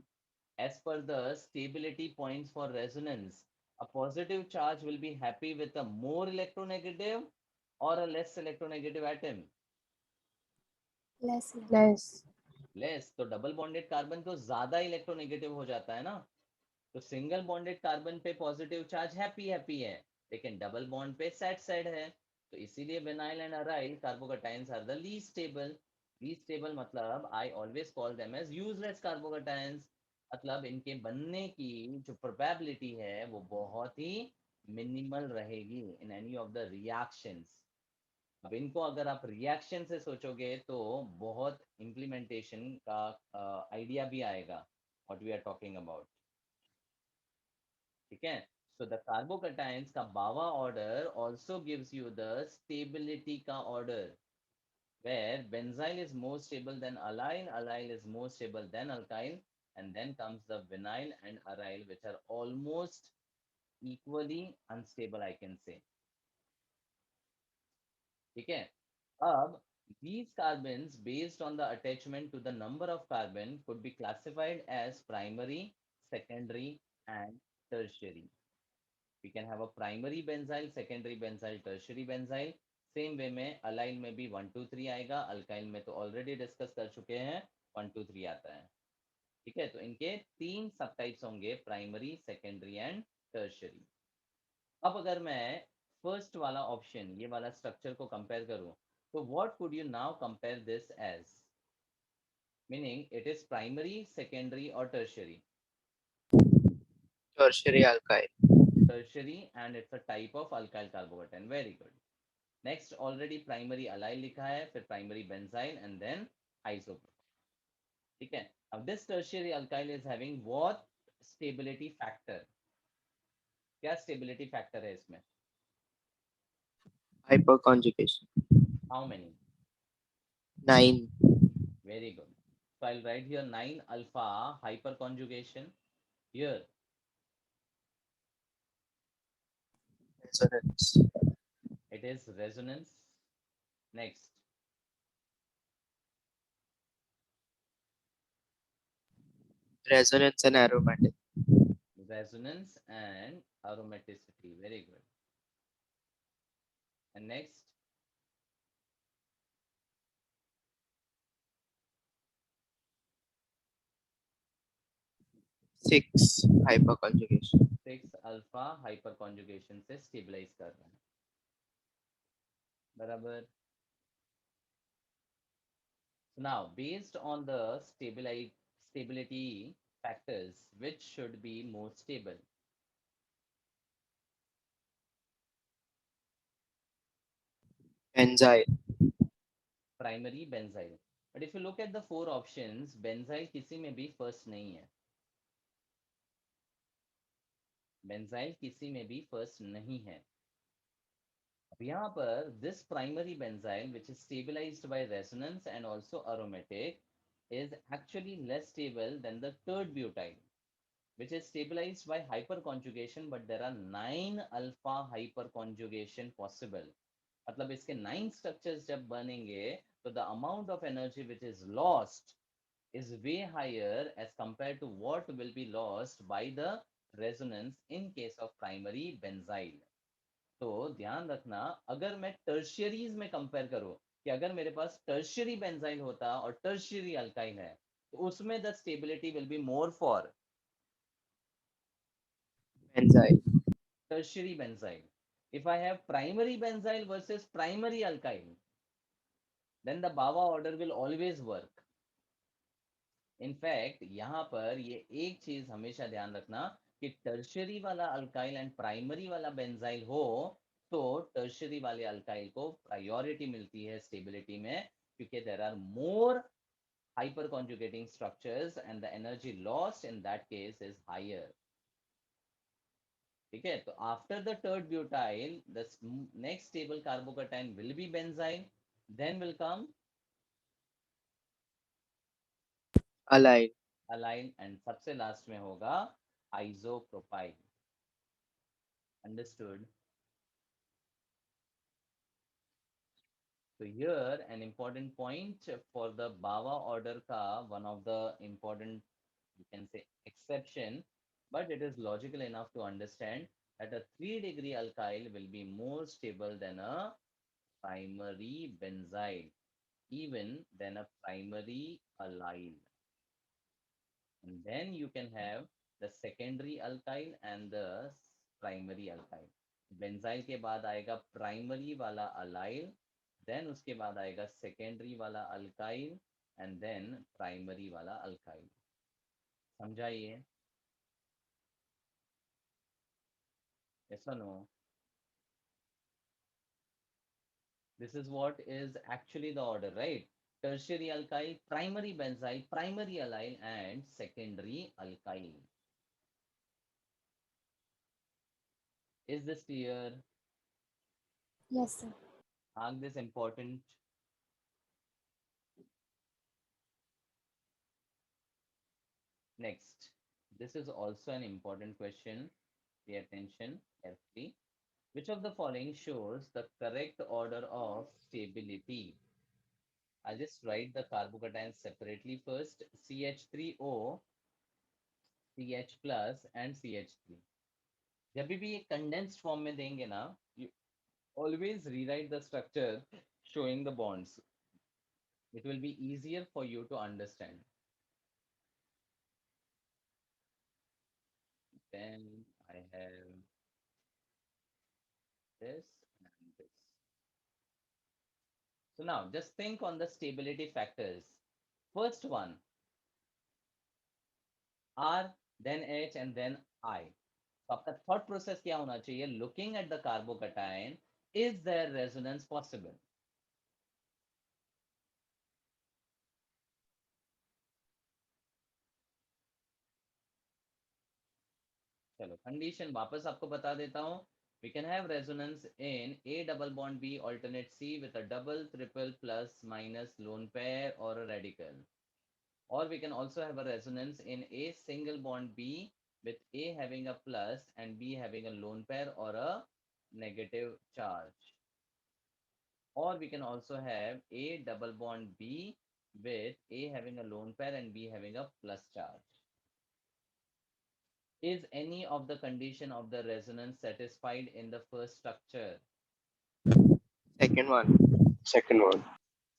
As per the stability points for resonance, a positive charge will be happy with a more electronegative or a less electronegative atom. Less. Less. Less, तो double bonded carbon तो ज्यादा electronegative हो जाता है ना, तो single bonded carbon पे positive charge happy happy है, लेकिन डबल बॉन्ड पे सैड सैड है. तो इसीलिए vinyl and aryl carbocations are the least stable. Least stable मतलब I always call them as useless carbocations, मतलब इनके बनने की जो प्रोबेबिलिटी है वो बहुत ही मिनिमल रहेगी in any of the reactions. अब इनको अगर आप रिएक्शन से सोचोगे तो बहुत इम्प्लीमेंटेशन का आइडिया भी आएगा what we are talking about. ठीक है, so the carbocations का बावा order also gives you the stability का order, where benzyl is more stable than allyl, allyl is more stable than alkyl, and then comes the vinyl and aryl, which are almost equally unstable, I can say. ठीक है, अब these carbons based on the attachment to the number of carbon could be classified as primary, secondary and tertiary. We can have a primary benzyl, secondary benzyl, tertiary benzyl. Same way में allyl में भी 1 2 3 आएगा, alkyl में तो already discuss कर चुके हैं 1 2 3 आता है. ठीक है, तो इनके तीन सब टाइप्स होंगे, प्राइमरी, सेकेंडरी एंड टर्शियरी. अब अगर मैं फर्स्ट वाला ऑप्शन, ये वाला स्ट्रक्चर को कंपेयर करूं, तो what could you now compare this as, meaning it is primary, secondary और tertiary. tertiary alkyl. Tertiary, and it's a type of alkyl carbocation. Very good. Next, already primary allyl लिखा है, फिर primary benzyl and then isopropyl. ठीक है, अब this tertiary alkyl is having what stability factor? क्या stability factor है इसमें? Hyperconjugation. How many? 9. Very good. So I'll write here 9 alpha hyperconjugation. Here Resonance. it is resonance. Next, Resonance and aromatic. resonance and aromaticity. Very good. And next, 6. Hyperconjugation. 6 alpha hyper conjugation से stabilise कर रहे हैं. बराबर. So now, based on the stability factors, which should be more stable? Benzyl. Primary benzyl. But if you look at the 4 options, benzyl किसी में भी first नहीं है. benzyl किसी में भी first नहीं है. अब यहाँ पर this primary benzyl, which is stabilized by resonance and also aromatic, is actually less stable than the third butyl, which is stabilized by hyperconjugation, but there are 9 alpha hyperconjugation possible. मतलब इसके 9 structures जब बनेंगे तो the amount of energy which is lost is way higher as compared to what will be lost by the resonance in case of primary benzyl. तो ध्यान रखना, अगर मैं टर्शियरीज में कंपेयर करूं कि अगर मेरे पास टर्शियरी बेंजाइल होता और टर्शियरी अल्काइल है, तो उसमें the stability will be more for Benzyl. tertiary benzyl. If I have primary benzyl versus primary alkyl, then the Bava order will always work. In fact, यहाँ पर ये एक चीज हमेशा ध्यान रखना कि टर्शियरी वाला अल्काइल एंड प्राइमरी वाला बेंजाइल हो तो टर्शियरी वाले अल्काइल को प्रायोरिटी मिलती है स्टेबिलिटी में, क्योंकि there are more hyper conjugating structures and the energy lost in that case is higher. ठीक है, तो after the third butyl the next stable carbocation will be benzyl, then will come Align. allyl and सबसे last में होगा isopropyl. Understood? So here an important point for the Bava order ka one of the important, you can say, exception, but it is logical enough to understand that a 3-degree alkyl will be more stable than a primary benzyl, even than a primary allyl. And then you can have the secondary alkyl and the primary alkyl. Benzyl के बाद आएगा primary वाला allyl, then उसके बाद आएगा secondary वाला alkyl and then primary वाला alkyl. समझाइए? Yes or no? This is what is actually the order, right? Tertiary alkyl, primary benzyl, primary allyl, and secondary alkyl. Is this clear? Yes, sir. Ask this important. Next, this is also an important question. Pay attention carefully. Which of the following shows the correct order of stability? I'll just write the carbocations separately first. CH3O, CH plus and CH3. जब भी ये condensed form में देंगे ना, you always rewrite the structure showing the bonds. It will be easier for you to understand. Then I have this and this. So now just think on the stability factors. First one, R, then H, and then I. तो आपका thought process क्या होना चाहिए? Looking at the carbocation, is there resonance possible? चलो condition वापस आपको बता देता हूँ. We can have resonance in A double bond B alternate C with a double, triple, plus, minus lone pair or a radical. Or we can also have a resonance in A single bond B with A having a plus and B having a lone pair or a negative charge. Or we can also have A double bond B with A having a lone pair and B having a plus charge. Is any of the condition of the resonance satisfied in the first structure? Second one. Second one.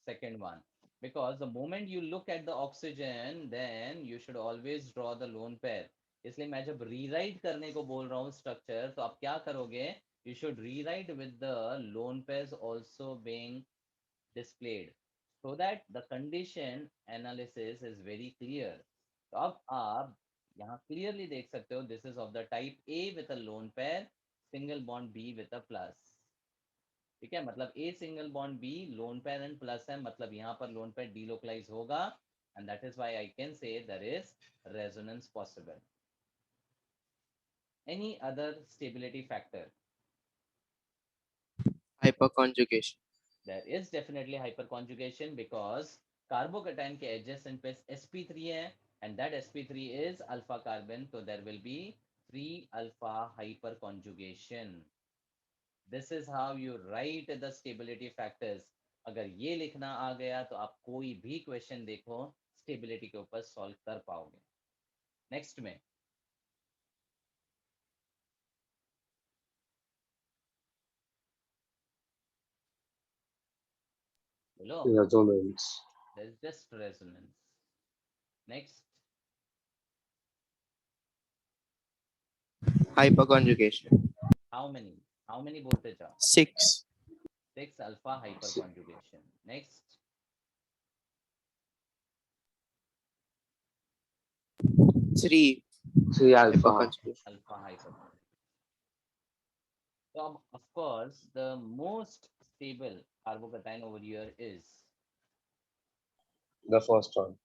Second one. Because the moment you look at the oxygen, then you should always draw the lone pair. इसलिए मैं जब rewrite करने को बोल रहा हूँ structure, तो आप क्या करोगे? You should rewrite with the lone pairs also being displayed, so that the condition analysis is very clear. तो अब आप यहाँ clearly देख सकते हो, this is of the type A with a lone pair, single bond B with a plus. ठीक है, मतलब A single bond B lone pair and plus है, मतलब यहाँ पर lone pair delocalize होगा, and that is why I can say there is resonance possible. Any other stability factor? Hyperconjugation. There is definitely hyperconjugation because carbocation के adjacent पे sp3 है, and that sp3 is alpha carbon, so there will be 3 alpha hyperconjugation. This is how you write the stability factors. अगर ये लिखना आ गया तो आप कोई भी क्वेश्चन देखो स्टेबिलिटी के ऊपर सॉल्व कर पाओगे. नेक्स्ट में बोलो. Resonance. There's just resonance. Next, Hyperconjugation. how many? How many बोलते जाओ? 6. 6 alpha hyperconjugation. Next, 3. 3 alpha. hyperconjugation. Alpha hyperconjugation. So of course, the most stable carbocation over here is The first one.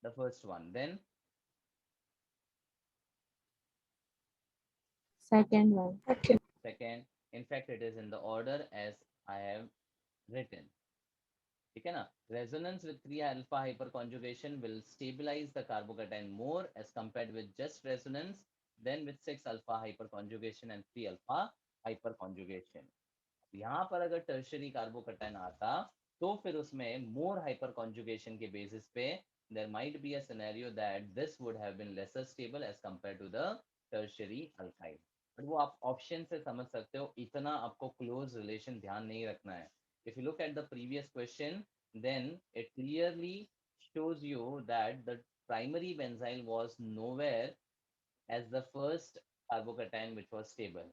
the first one. Then Second one. Second. second. In fact, it is in the order as I have written. ठीक है ना? Resonance with 3 alpha hyperconjugation will stabilize the carbocation more as compared with just resonance than with 6 alpha hyperconjugation and 3 alpha hyperconjugation. यहाँ पर अगर tertiary carbocation आता तो फिर उसमें मोर हाइपर कॉन्जुगेशन के बेसिस पे there might be a scenario that this would have been lesser stable as compared to the tertiary alkyl. But वो आप ऑप्शन से समझ सकते हो, इतना आपको क्लोज रिलेशन ध्यान नहीं रखना है. If you look at the previous question, then it clearly shows you that the primary benzyl was nowhere as the first carbocation which was stable.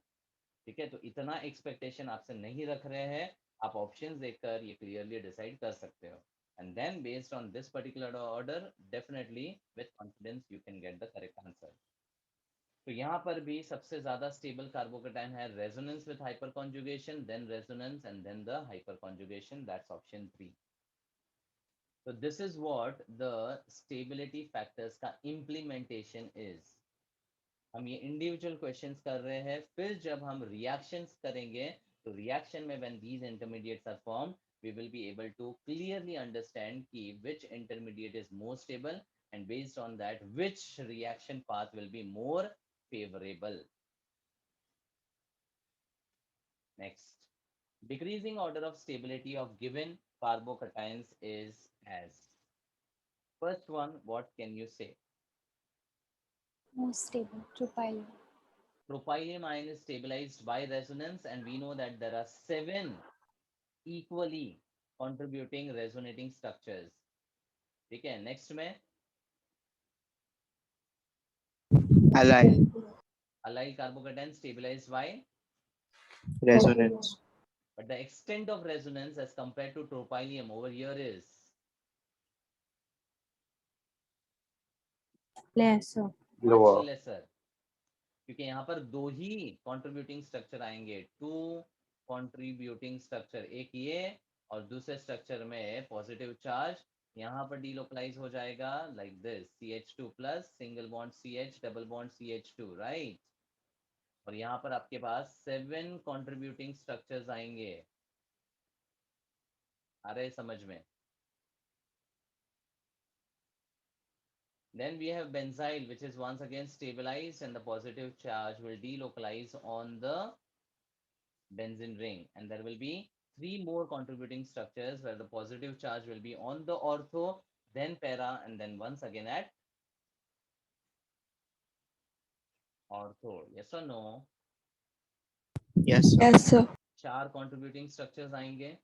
ठीक है, तो इतना एक्सपेक्टेशन आपसे नहीं रख रहे हैं, आप ऑप्शंस देखकर ये क्लियरली डिसाइड कर सकते हो. And then based on this particular order definitely with confidence you can get the correct answer. तो यहाँ पर भी सबसे ज्यादा स्टेबल कार्बोकेटाइन है resonance with hyperconjugation, then resonance and then the hyperconjugation, that's option 3. So this is what the stability factors का implementation is. हम ये इंडिविजुअल क्वेश्चंस कर रहे हैं, फिर जब हम रिएक्शंस करेंगे तो रिएक्शन में when these intermediates are formed we will be able to clearly understand ki which intermediate is more stable and based on that which reaction path will be more favorable. Next, decreasing order of stability of given carbocations is as. First one, what can you say? Most stable. Propylium. Propylium ion is stabilized by resonance, and we know that there are 7 equally contributing resonating structures. ठीक है, next में Allyl. allyl carbocation stabilized by, Resonance. but the extent of resonance as compared to tropylium over here is Lesser. much Lower. lesser. क्योंकि यहाँ पर 2 ही contributing structure आएंगे, 2 contributing structure, एक ये और दूसरे स्ट्रक्चर में पॉजिटिव चार्ज यहाँ पर डिलोकलाइज हो जाएगा like this, CH2 plus single bond CH double bond CH2, right. और यहाँ पर आपके पास 7 कंट्रीब्यूटिंग स्ट्रक्चर्स आएंगे. आ रहे समझ में? Then we have benzyl, which is once again stabilized, and the positive charge will delocalize on the benzene ring, and there will be 3 more contributing structures where the positive charge will be on the ortho, then para, and then once again at ortho. Yes or no? Yes, sir. Yes, sir. 4 contributing structures आएंगे.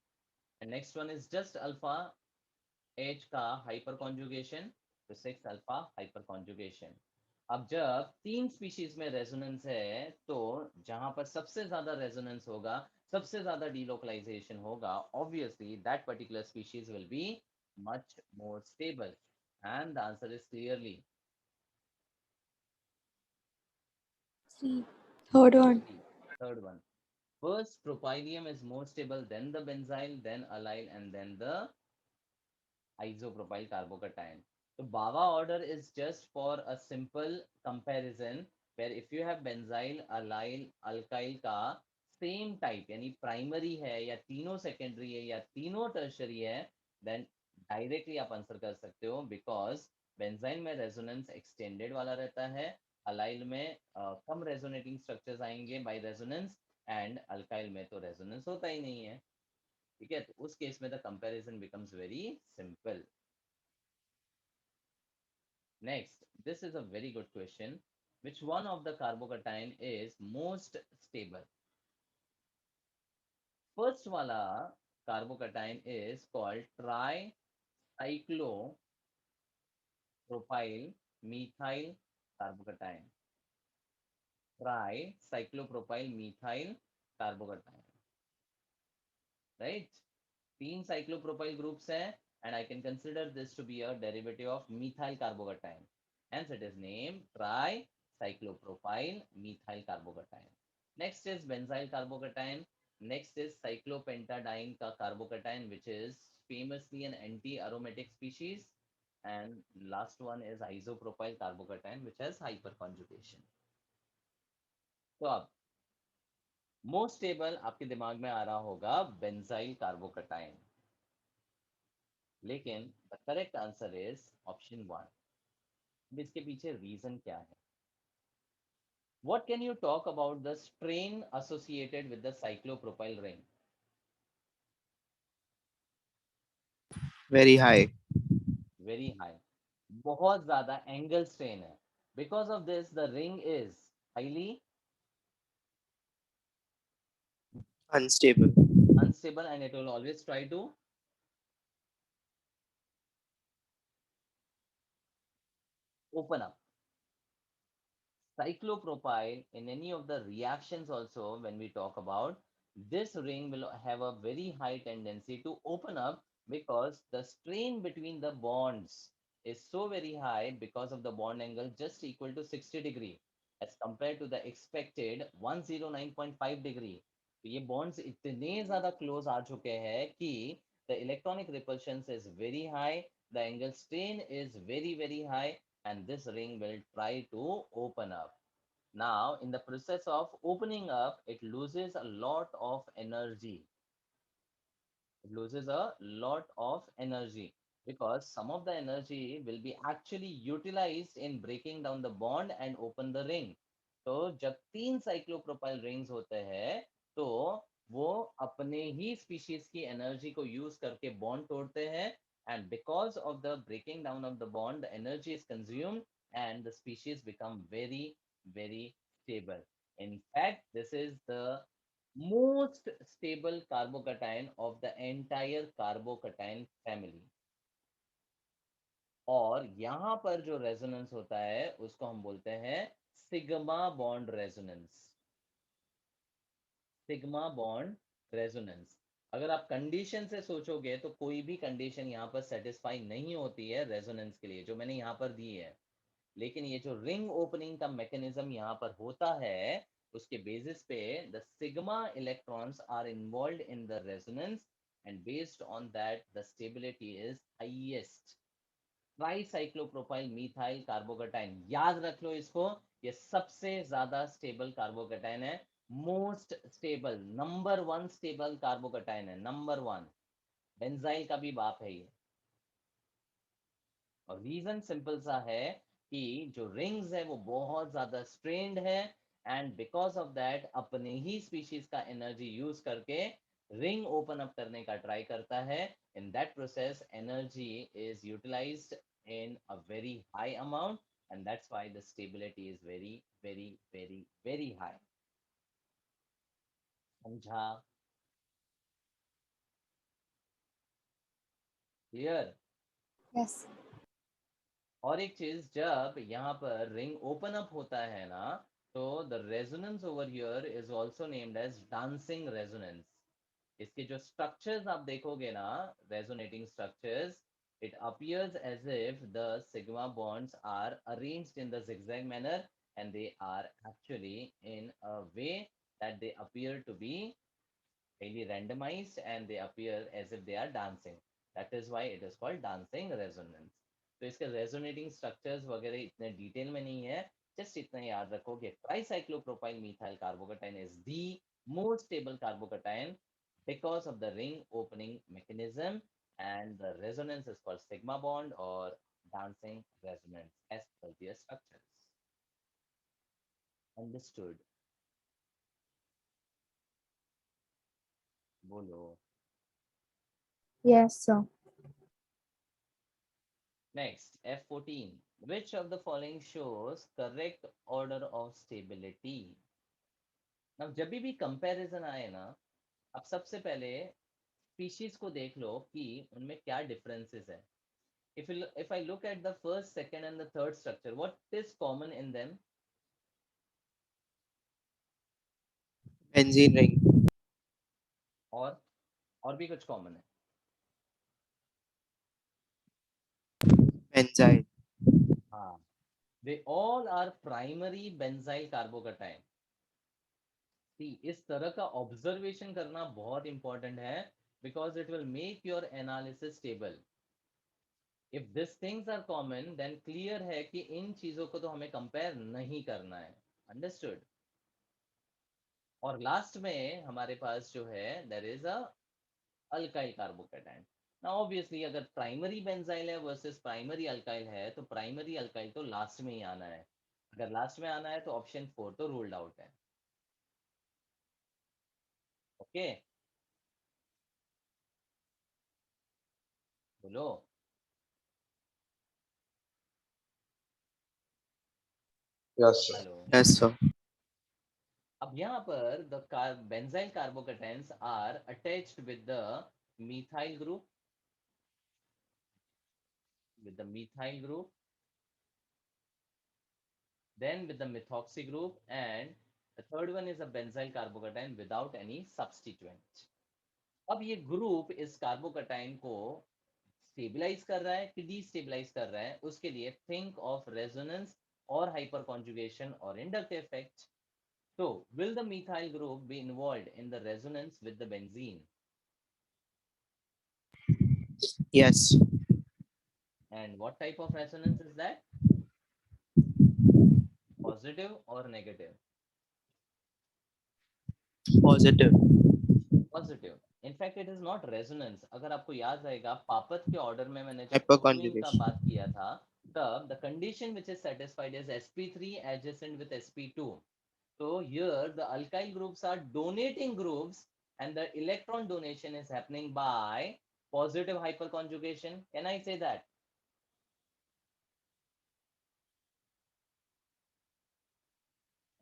And next one is just alpha H का hyper conjugation, तो 6 alpha hyper conjugation. अब जब 3 species में resonance है तो जहां पर सबसे ज्यादा रेजोनेंस होगा, सबसे ज्यादा डिलोकलाइजेशन होगा, obviously that particular species will be much more stable, and the answer is clearly 3. Third one. third one. First, propylium is more stable than the benzyl, then allyl, and then the isopropyl carbocation. So Bava order is just for a simple comparison where if you have benzyl, allyl, alkyl का same type यानी primary है या तीनों secondary है या तीनों tertiary है, then directly आप आंसर कर सकते हो, because benzyl में resonance extended वाला रहता है, allyl में कम resonating structures आएंगे by resonance, and alkyl में तो resonance होता ही नहीं है. ठीक है, तो उस केस में the comparison becomes very simple. Next, this is a very good question. Which one of the carbocation is most stable? First वाला carbocation is called tricyclopropyl methyl carbocation. Tricyclopropyl methyl carbocation. Right? 3 cyclopropyl groups हैं, and I can consider this to be a derivative of methyl carbocation. Hence it is named tricyclopropyl methyl carbocation. Next is benzyl carbocation. Next is cyclopentadiene ka carbocation, which is famously an anti-aromatic species. And last one is isopropyl carbocation, which has hyperconjugation. तो अब most stable आपके दिमाग में आ रहा होगा benzyl कार्बोकटाइन, लेकिन the correct answer is option 1. इसके पीछे रीजन क्या है? What can you talk about the strain associated with the cyclopropyl ring? Very high. Very high. बहुत ज़्यादा angle strain है. Because of this, the ring is highly Unstable. unstable and it will always try to open up. Cyclopropyl, in any of the reactions also, when we talk about, this ring will have a very high tendency to open up because the strain between the bonds is so very high because of the bond angle just equal to 60 degree as compared to the expected 109.5 degree. तो ये bonds इतने ज़्यादा close आ चुके हैं कि the electronic repulsion is very high, the angle strain is very, very high, and this ring will try to open up. Now, in the process of opening up, it loses a lot of energy. It loses a lot of energy because some of the energy will be actually utilized in breaking down the bond and open the ring. तो जब 3 cyclopropyl rings होते हैं तो वो अपने ही species की energy को यूज करके बॉन्ड तोड़ते हैं, and because of the breaking down of the bond, the energy is consumed and the species become very, very stable. In fact, this is the most stable carbocation of the entire carbocation family. और यहाँ पर जो resonance होता है उसको हम बोलते हैं sigma bond resonance. Sigma bond resonance. अगर आप कंडीशन से सोचोगे तो कोई भी कंडीशन यहाँ पर सेटिस्फाई नहीं होती है रेजोनेंस के लिए जो मैंने यहाँ पर दी है, लेकिन ये जो रिंग ओपनिंग का मैकेनिज्म यहाँ पर होता है उसके बेसिस पे the sigma electrons are involved in the resonance and based on that the stability is highest. Tricyclopropyl methyl carbocation, याद रख लो इसको, ये सबसे ज्यादा स्टेबल कार्बोकेटाइन है. Most stable, number 1 stable carbocation है, नंबर 1. बेंजाइल का भी बाप है ये. और रीजन सिंपल सा है कि जो रिंग्स है वो बहुत ज्यादा स्ट्रेन्ड है एंड बिकॉज ऑफ दैट अपने ही स्पीशीज का एनर्जी यूज करके रिंग ओपन अप करने का ट्राई करता है. In that process energy is utilized in a very high amount and that's why the stability is very, very, very, very high. समझा? Clear? Yes. और एक चीज, जब यहाँ पर रिंग ओपन अप होता है ना तो the resonance over here is also named as dancing resonance. इसके जो स्ट्रक्चर्स आप देखोगे ना, resonating structures, it appears as if the sigma bonds are arranged in the zigzag manner and they are actually in a way that they appear to be highly randomized and they appear as if they are dancing. That is why it is called dancing resonance. तो इसके resonating structures वगैरह इतने detail में नहीं है, just इतना याद रखो कि ट्राइसाइक्लोप्रोपाइल methyl carbocation is the most stable carbocation because of the ring opening mechanism and the resonance is called sigma bond or dancing resonance as per their structures. Understood? बोलो. Yes, sir. Next, F14. Which of the following shows correct order of stability? Now, जब भी comparison आए ना, अब सबसे पहले species को देख लो कि उनमें क्या डिफरेंसेस है. If I look at the first, second, and the third structure, what is common in them? Benzene ring. और भी कुछ कॉमन है? Benzyl. हाँ, They all are primary benzyl carbocation. See, इस तरह का ऑब्जर्वेशन करना बहुत इंपॉर्टेंट है because it will make your analysis stable. If these things are common, then clear है कि इन चीजों को तो हमें कंपेयर नहीं करना है. Understood? और लास्ट में हमारे पास जो है there is a alkyl carbocation. Now obviously अगर प्राइमरी बेंजाइल है वर्सेस प्राइमरी अल्काइल है तो प्राइमरी अल्काइल तो लास्ट में ही आना है. अगर लास्ट में आना है तो ऑप्शन 4 तो रूल्ड आउट है. ओके, बोलो. Yes, sir. Hello. Yes, sir. अब यहाँ पर the benzyl carbocations are attached with the methyl group, then with the methoxy group, and the third one is a benzyl carbocation without any substituent. अब ये group इस carbocation को stabilise कर रहा है कि डिस्टेबलाइज कर रहा है, उसके लिए थिंक ऑफ रेजोनेंस और हाइपर कॉन्जुगेशन और inductive effect. So, will the methyl group be involved in the resonance with the benzene? Yes. And what type of resonance is that? Positive or negative? Positive. Positive. In fact, it is not resonance. अगर आपको याद रहेगा पापत के order में मैंने जब Hyperconjugation. toluene का बात किया था, तब the condition which is satisfied is sp3 adjacent with sp2. So here the alkyl groups are donating groups and the electron donation is happening by positive hyperconjugation. Can I say that?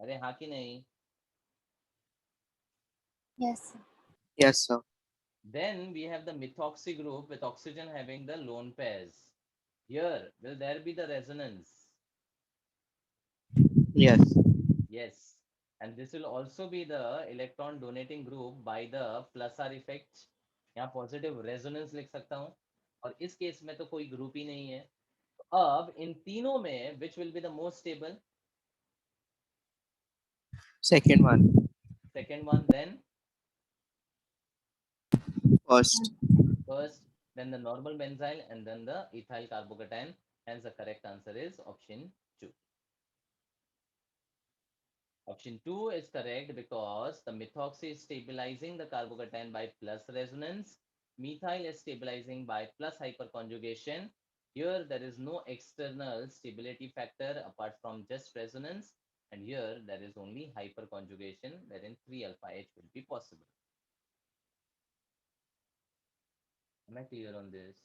अरे हाँ कि नहीं? Yes, sir. Yes, sir. Then we have the methoxy group with oxygen having the lone pairs. Here, will there be the resonance? Yes. Yes. And this will also be the electron donating group by the plus R effect. यहाँ positive resonance लिख सकता हूँ. और इस case में तो कोई group ही नहीं है. अब इन तीनों में which will be the most stable? Second one. Second one, then First. first, then the normal benzyl, and then the ethyl carbocation. Hence the correct answer is option 2. Option 2 is correct because the methoxy is stabilizing the carbocation by plus resonance. Methyl is stabilizing by plus hyperconjugation. Here there is no external stability factor apart from just resonance. And here there is only hyperconjugation wherein 3 alpha H will be possible. Am I clear on this?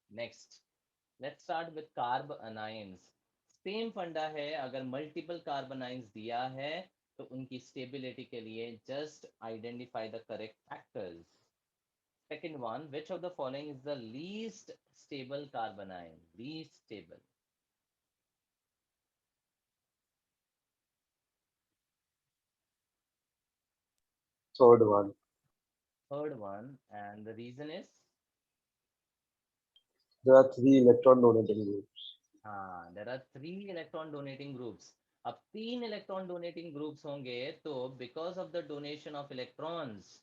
Next, let's start with carb anions. Same फंडा है, अगर multiple carbon ions दिया है तो उनकी stability के लिए just identify the correct factors. Second one, which of the following is the least stable carbon ion? Least stable. Third one. Third one, and the reason is There are 3 electron donating groups. there are 3 electron donating groups. अब 3 electron donating groups होंगे तो because of the donation of electrons,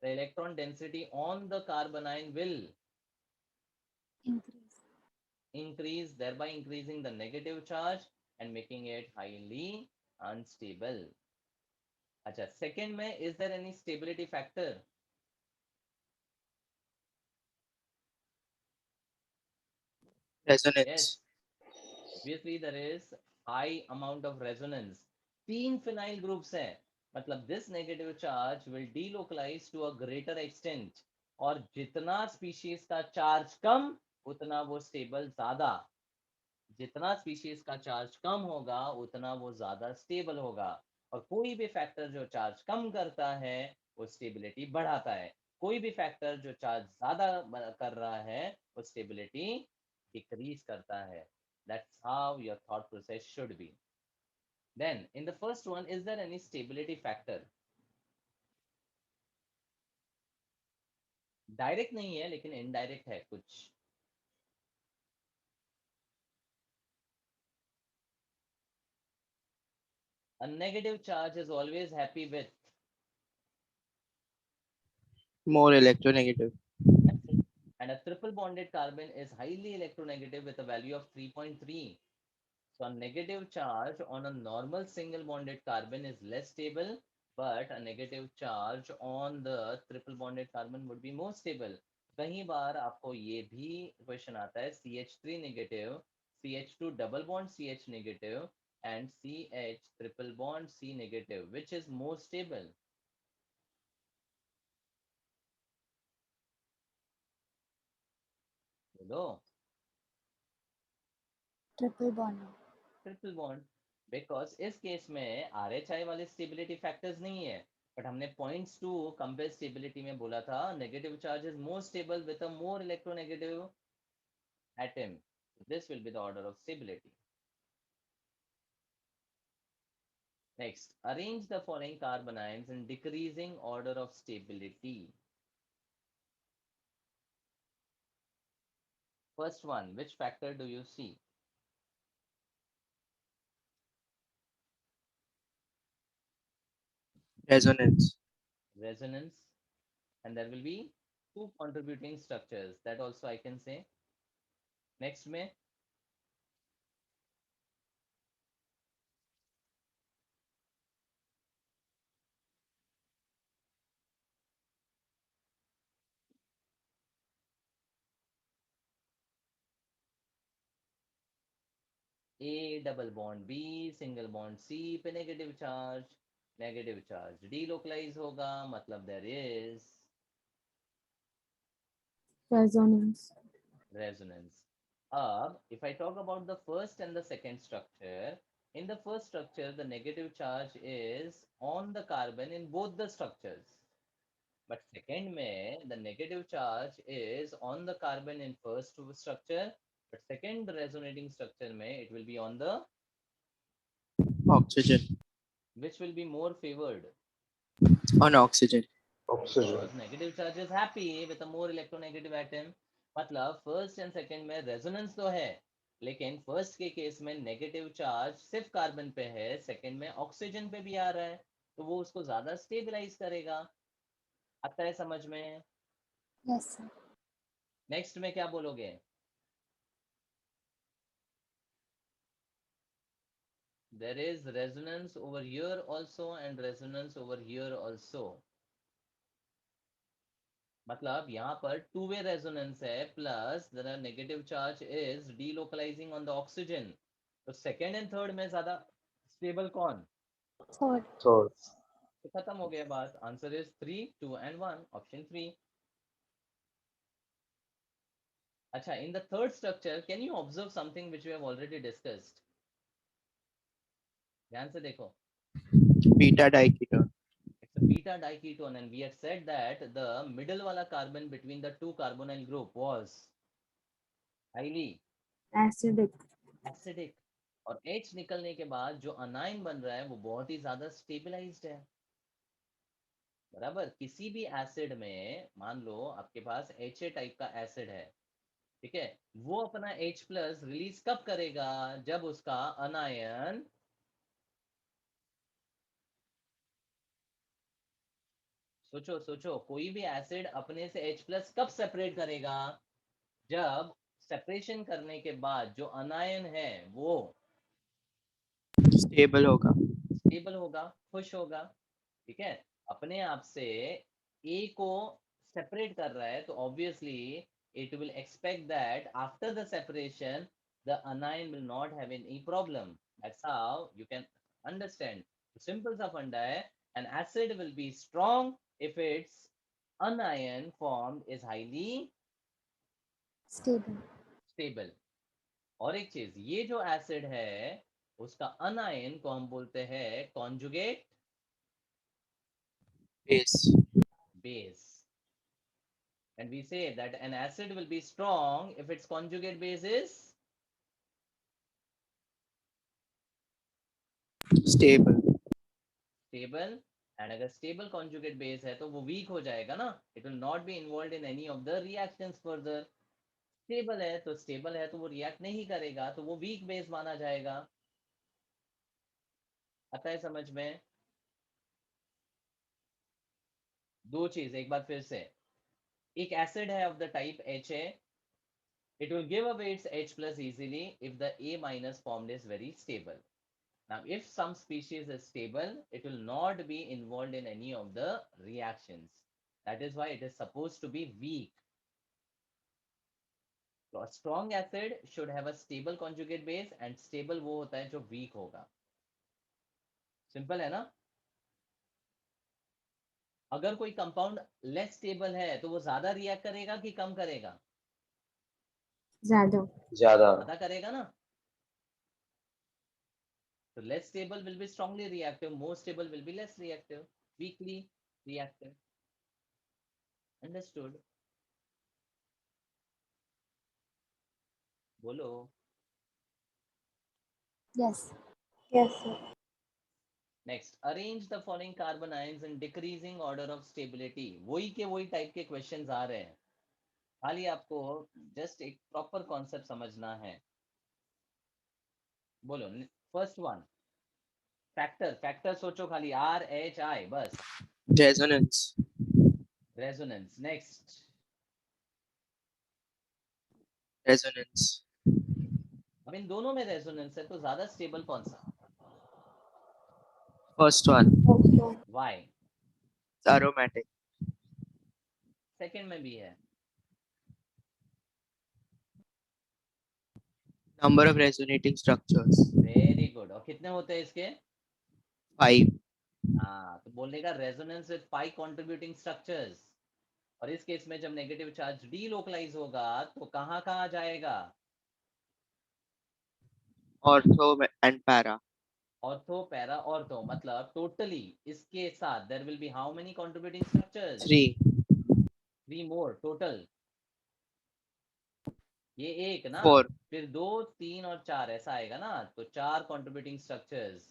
the electron density on the carbon ion will Increase. increase, thereby increasing the negative charge and making it highly unstable. अच्छा, second में is there any stability factor? Resonance. Yes, obviously there is high amount of resonance. 3 phenyl groups हैं, मतलब this negative charge will delocalize to a greater extent. और जितना species का charge कम उतना वो stable ज़्यादा. जितना species का charge कम होगा उतना वो ज़्यादा stable होगा. और कोई भी factor जो charge कम करता है वो stability बढ़ाता है. कोई भी factor जो charge ज़्यादा कर रहा है वो stability decrease करता है. That's how your thought process should be. Then, in the first one, is there any stability factor? Direct नहीं है लेकिन इनडायरेक्ट है कुछ. A negative charge is always happy with. More electronegative. And a triple bonded carbon is highly electronegative with a value of 3.3. So a negative charge on a normal single bonded carbon is less stable, but a negative charge on the triple bonded carbon would be more stable. कई बार आपको ये भी question आता है CH3 negative, CH2 double bond CH negative and CH triple bond C negative, which is more stable? बोलो. Triple bond. Triple bond. Because इस case में RHI वाले स्टेबिलिटी फैक्टर्स नहीं है, बट हमने पॉइंट्स टू कंपेयर स्टेबिलिटी में बोला था negative charge is more stable with a more electronegative atom. This will be the order of stability. Next, arrange the following carbanions in decreasing order of stability. First one, which factor do you see? Resonance. Resonance. And there will be two contributing structures. That also I can say. Next में A double bond B single bond C पे negative charge delocalize होगा, मतलब there is Resonance. resonance. अब if I talk about the first and the second structure, in the first structure the negative charge is on the carbon in both the structures, but second में the negative charge is on the carbon in first structure, but second resonating structure में it will be on the, Oxygen. which will be more favored? On oxygen. Oxygen. Because negative charge is happy with a more electronegative atom. मतलब first and second में resonance तो है, लेकिन first के case में negative charge सिर्फ carbon पे है, सेकंड में ऑक्सीजन पे भी आ रहा है, तो वो उसको ज्यादा स्टेबलाइज करेगा. आता है समझ में? Yes, sir. नेक्स्ट में क्या बोलोगे? There is resonance over here also and resonance over here also. मतलब यहाँ पर टू वे रेजोनेंस है, plus the negative charge is delocalizing on the oxygen. तो सेकंड एंड थर्ड में ज्यादा स्टेबल कौन? Third. Third. तो खत्म हो गया बात. Answer is 3, 2 and 1, option 3. अच्छा, in the third structure can you observe something which we have already discussed? ध्यान से देखो. Beta diketone. It's a beta diketone and we had said that the middle wala carbon between the two carbonyl group was highly Acidic. Acidic, और H निकलने के बाद जो anion बन रहा है वो बहुत ही ज्यादा स्टेबलाइज्ड है. बराबर. किसी भी एसिड में मान लो आपके पास HA टाइप का एसिड है, ठीक है, वो अपना H प्लस रिलीज कब करेगा? जब उसका अनायन सोचो सोचो, कोई भी एसिड अपने से H प्लस कब सेपरेट करेगा? जब सेपरेशन करने के बाद जो अनायन है वो Stable होगा. स्टेबल होगा, खुश होगा. ठीक है, अपने आप से A को सेपरेट कर रहा है, तो obviously it will expect that after the separation the anion will not have any problem. That's how you can understand. The simple सा फंडा है, an acid will be strong if its anion formed is highly Stable. stable. और एक चीज, ये जो acid है उसका अनायन को हम बोलते हैं conjugate Base. base. And we say that an acid will be strong if its conjugate base is Stable. stable, and अगर स्टेबल कॉन्जुगेट बेस है तो वो वीक हो जाएगा ना, it will not be involve in any of the reactions further. Stable है तो वो रिएक्ट नहीं करेगा, तो वो वीक बेस माना जाएगा। आता है समझ में? दो चीज एक बार फिर से, एक एसिड है of the type HA, it will give away its H plus easily if the A minus formed is very stable. Now, if some species is stable, it will not be involved in any of the reactions. That is why it is supposed to be weak. So, a strong acid should have a stable conjugate base, and stable वो होता है जो weak होगा. Simple है ना? अगर कोई compound less stable है तो वो ज्यादा रिएक्ट करेगा कि कम करेगा? ज्यादा. ज्यादा. ज्यादा करेगा ना? So less stable will be strongly reactive, more stable will be less reactive, weakly reactive. Understood? बोलो. Yes. Yes, sir. Next, arrange the following carbon ions in decreasing order of stability. वही के वही टाइप के questions आ रहे हैं, खाली आपको just एक प्रॉपर कॉन्सेप्ट समझना है. बोलो. फर्स्ट वन, फैक्टर सोचो खाली, RHI बस. Resonance. रेजोनेंस. Next, Resonance. अब इन दोनों में रेजोनेंस है तो ज्यादा स्टेबल कौन सा? First one. Okay. Why? Aromatic. Second में भी है. Number of resonating structures. Very good. और कितने होते हैं इसके? 5. हाँ, तो बोलेगा रेजोनेंस विद 5 कंट्रीब्यूटिंग स्ट्रक्चर्स. और इस केस में जब नेगेटिव चार्ज डीलोकलाइज होगा तो कहाँ कहाँ जाएगा? Ortho and para. Ortho, para, ortho, मतलब टोटली इसके साथ there will be how many contributing structures? 3. 3 more total. ये एक ना, 4. फिर 2, 3 और 4 ऐसा आएगा ना, तो 4 कंट्रीब्यूटिंग स्ट्रक्चर्स.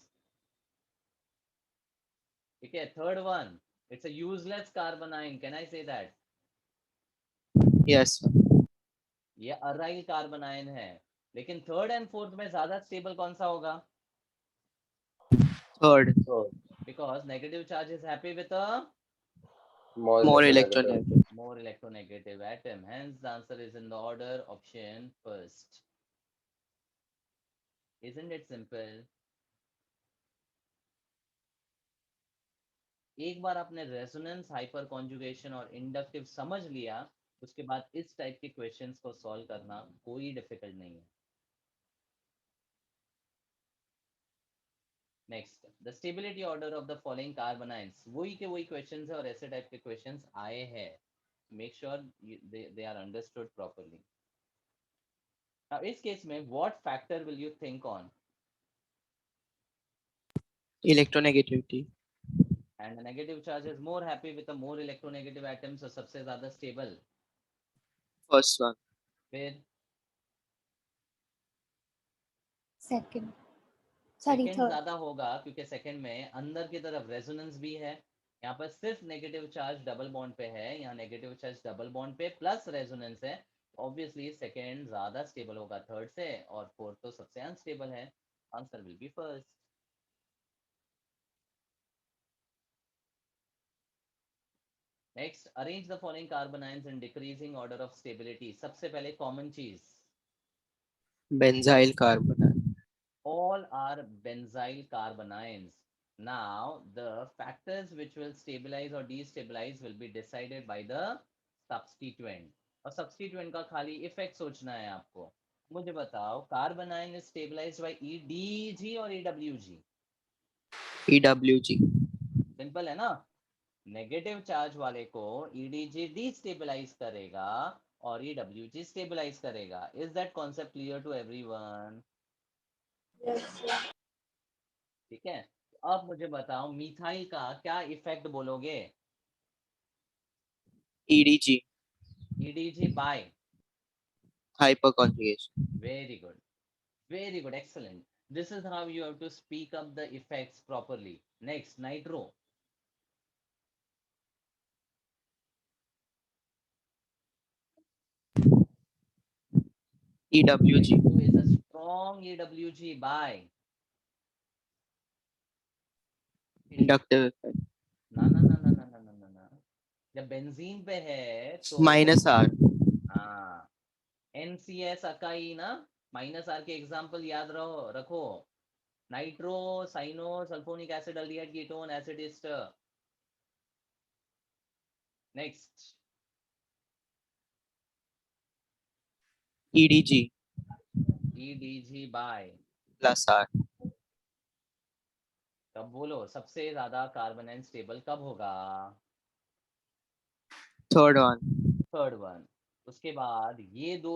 ठीक है. Third one, it's a useless carbon ion, can I say that? Yes, sir. ये अराइल कार्बन आयन है, लेकिन थर्ड एंड फोर्थ में ज्यादा स्टेबल कौन सा होगा? Third. So Because negative charge is happy with a More electronegative. more electronegative atom. Hence, the answer is in the order option first. Isn't it simple? एक बार आपने resonance, hyper conjugation और inductive समझ लिया, उसके बाद इस टाइप के questions को सॉल्व करना कोई डिफिकल्ट नहीं है. Next, the stability order of the following carbon ions. वही के वही क्वेश्चंस है और ऐसे टाइप के क्वेश्चंस आए हैं. Make sure they are understood properly. Now, इस केस में what factor will you think on? Electronegativity. And the negative charge is more happy with a more electronegative atom, so सबसे ज्यादा stable. First one. फिर Second. Sorry, second third. ज्यादा होगा क्योंकि second में अंदर की तरफ रेजोनेंस भी है. यहाँ पर सिर्फ नेगेटिव चार्ज डबल बॉन्ड पे है, यहाँ नेगेटिव चार्ज डबल बॉन्ड पे प्लस रेजोनेंस है. ऑब्वियसली सेकंड ज्यादा स्टेबल होगा थर्ड से, और फोर्थ तो सबसे अनस्टेबल है. Answer will B first. Next, arrange the following carbon ions in decreasing order of stability. सबसे पहले कॉमन चीज, Benzyl carbonyl. all are benzyl carbon ions. Now, the factors which will stabilize or destabilize will be decided by the substituent. और substituent का खाली effect सोचना है आपको. मुझे बताओ, carbon anion is stabilized by EDG और EWG? EWG. सिंपल है ना. नेगेटिव चार्ज वाले को EDG डिस्टेबलाइज करेगा और EWG स्टेबलाइज करेगा. Is that concept clear to everyone? Yes, sir. ठीक है. अब मुझे बताओ, मिथाइल का क्या इफेक्ट बोलोगे? EDG. EDG by Hyperconjugation. very good, very good, excellent. This is how you have to speak up the effects properly. Next, nitro. EWG. 22 is a strong EWG by Inductive effect. ना ना ना ना ना ना ना ना ना जब बेंजीन पे है तो -R. हाँ NCS अकाई ना -R के एग्जांपल याद रखो nitro cyano sulfonic acid aldehyde ketone acid ester next EDG. EDG by +R. तब बोलो सबसे ज्यादा कार्बन स्टेबल कब होगा Third one. थर्ड वन उसके बाद ये दो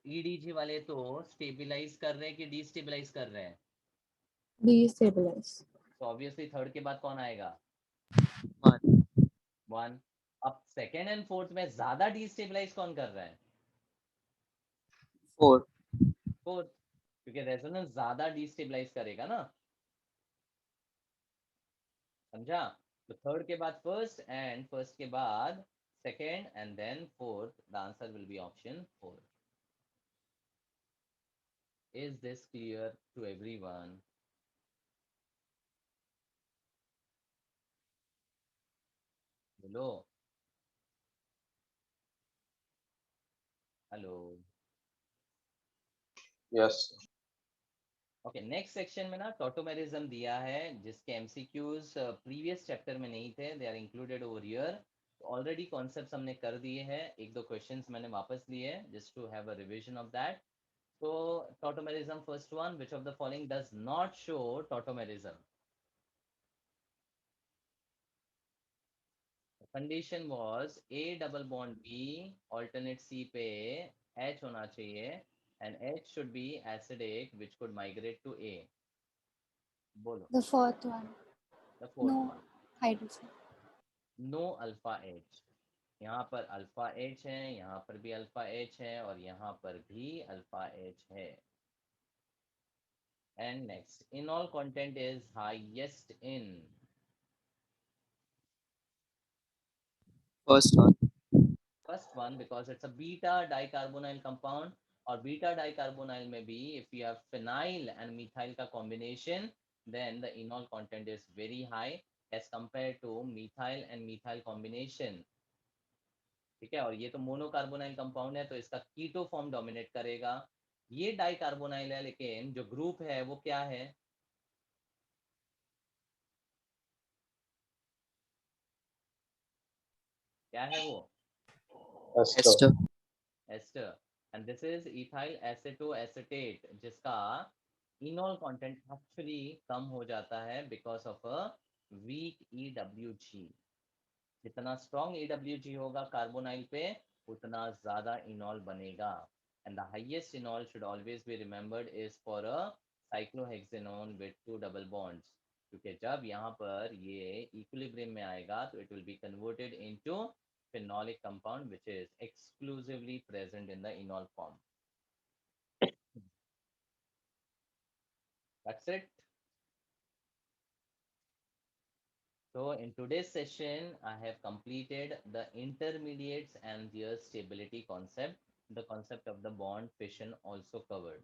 EDG वाले तो स्टेबलाइज कर रहे हैं कि डिस्टेबलाइज कर रहे हैं Destabilize. तो ऑब्वियसली थर्ड के बाद कौन आएगा 1. 1 अब सेकेंड एंड फोर्थ में ज्यादा डिस्टेबलाइज कौन कर रहा है 4. फोर्थ क्योंकि रेजोनेंस ज्यादा डिस्टेबलाइज करेगा ना समझा तो थर्ड के बाद फर्स्ट एंड फर्स्ट के बाद second and then fourth the answer will be option 4 is this clear to everyone बोलो hello Yes. Okay next section में ना टॉटोमेरिज्म दिया है जिसके एमसीक्यूज प्रीवियस चैप्टर में नहीं थे they are included over here already concepts हमने कर दिए हैं एक दो क्वेश्चंस मैंने वापस लिए just to have a revision of that so tautomerism first one which of the following does not show tautomerism the condition was a double bond b alternate c पे h होना चाहिए and h should be acidic which could migrate to a बोलो The fourth one. the fourth No one hydrogen. no alpha h यहाँ पर alpha H है यहाँ पर भी अल्फा एच है और यहाँ पर भी अल्फा एच है and next enol content is highest in First one. first one because it's a beta dicarbonyl compound और beta dicarbonyl में भी if you have phenyl and methyl का combination then the enol content is very high as compared to methyl and methyl combination ठीक है और ये तो मोनोकार्बोनाइल compound है तो इसका कीटो फॉर्म डोमिनेट करेगा ये डाइकार्बोनाइल है लेकिन जो ग्रुप है वो क्या है क्या है वो Ester. Ester. Ester and this is ethyl acetoacetate जिसका इनॉल कंटेंट एक्चुअली कम हो जाता है because of a weak EWG जितना स्ट्रॉन्ग EWG होगा कार्बोनाइल पे उतना ज्यादा इनॉल बनेगा and the highest enol should always be remembered is for a cyclohexanone with 2 double bonds क्योंकि जब यहाँ पर ये इक्विलिब्रियम में आएगा तो it will be converted into phenolic compound which is exclusively present in the enol form. That's it. So in today's session, I have completed the intermediates and their stability concept. The concept of the bond fission also covered.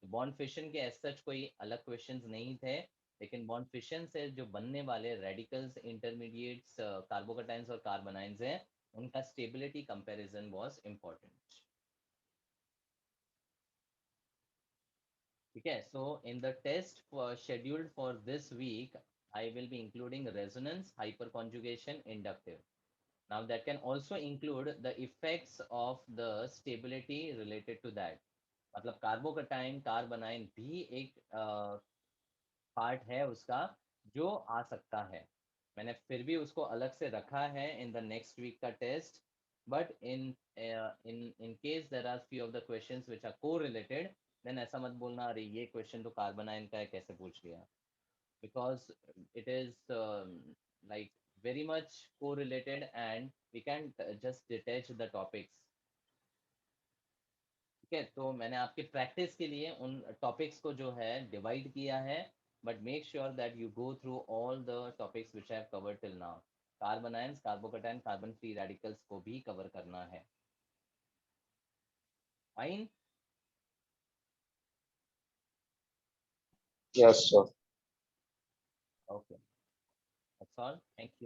Bond fission के as such कोई अलग questions नहीं थे लेकिन bond fission से जो बनने वाले रेडिकल्स इंटरमीडिएट्स कार्बोकटाइंस और कार्बोनाइंस हैं उनका स्टेबिलिटी कंपैरिजन वाज इम्पोर्टेंट ठीक है so in the test scheduled for this week I will be including resonance hyperconjugation inductive now that can also include the effects of the stability related to that मतलब कार्बोकटाइन कार्बोनाइन भी एक part है उसका जो आ सकता है मैंने फिर भी उसको अलग से रखा है इन द नेक्स्ट वीक का test but in case there are few of the questions which are को रिलेटेड देन ऐसा मत बोलना अरे ये क्वेश्चन तो कार्बोनाइन का है कैसे पूछ लिया because it is like very much correlated and we can't just detach the topics ठीक है तो मैंने आपके प्रैक्टिस के लिए उन टॉपिक्स को जो है डिवाइड किया है but make sure that you go through all the topics which I have covered till now carbon ions कार्बोकटाइन carbon free radicals को भी कवर करना है fine Yes, sir. Okay. That's all. Thank you.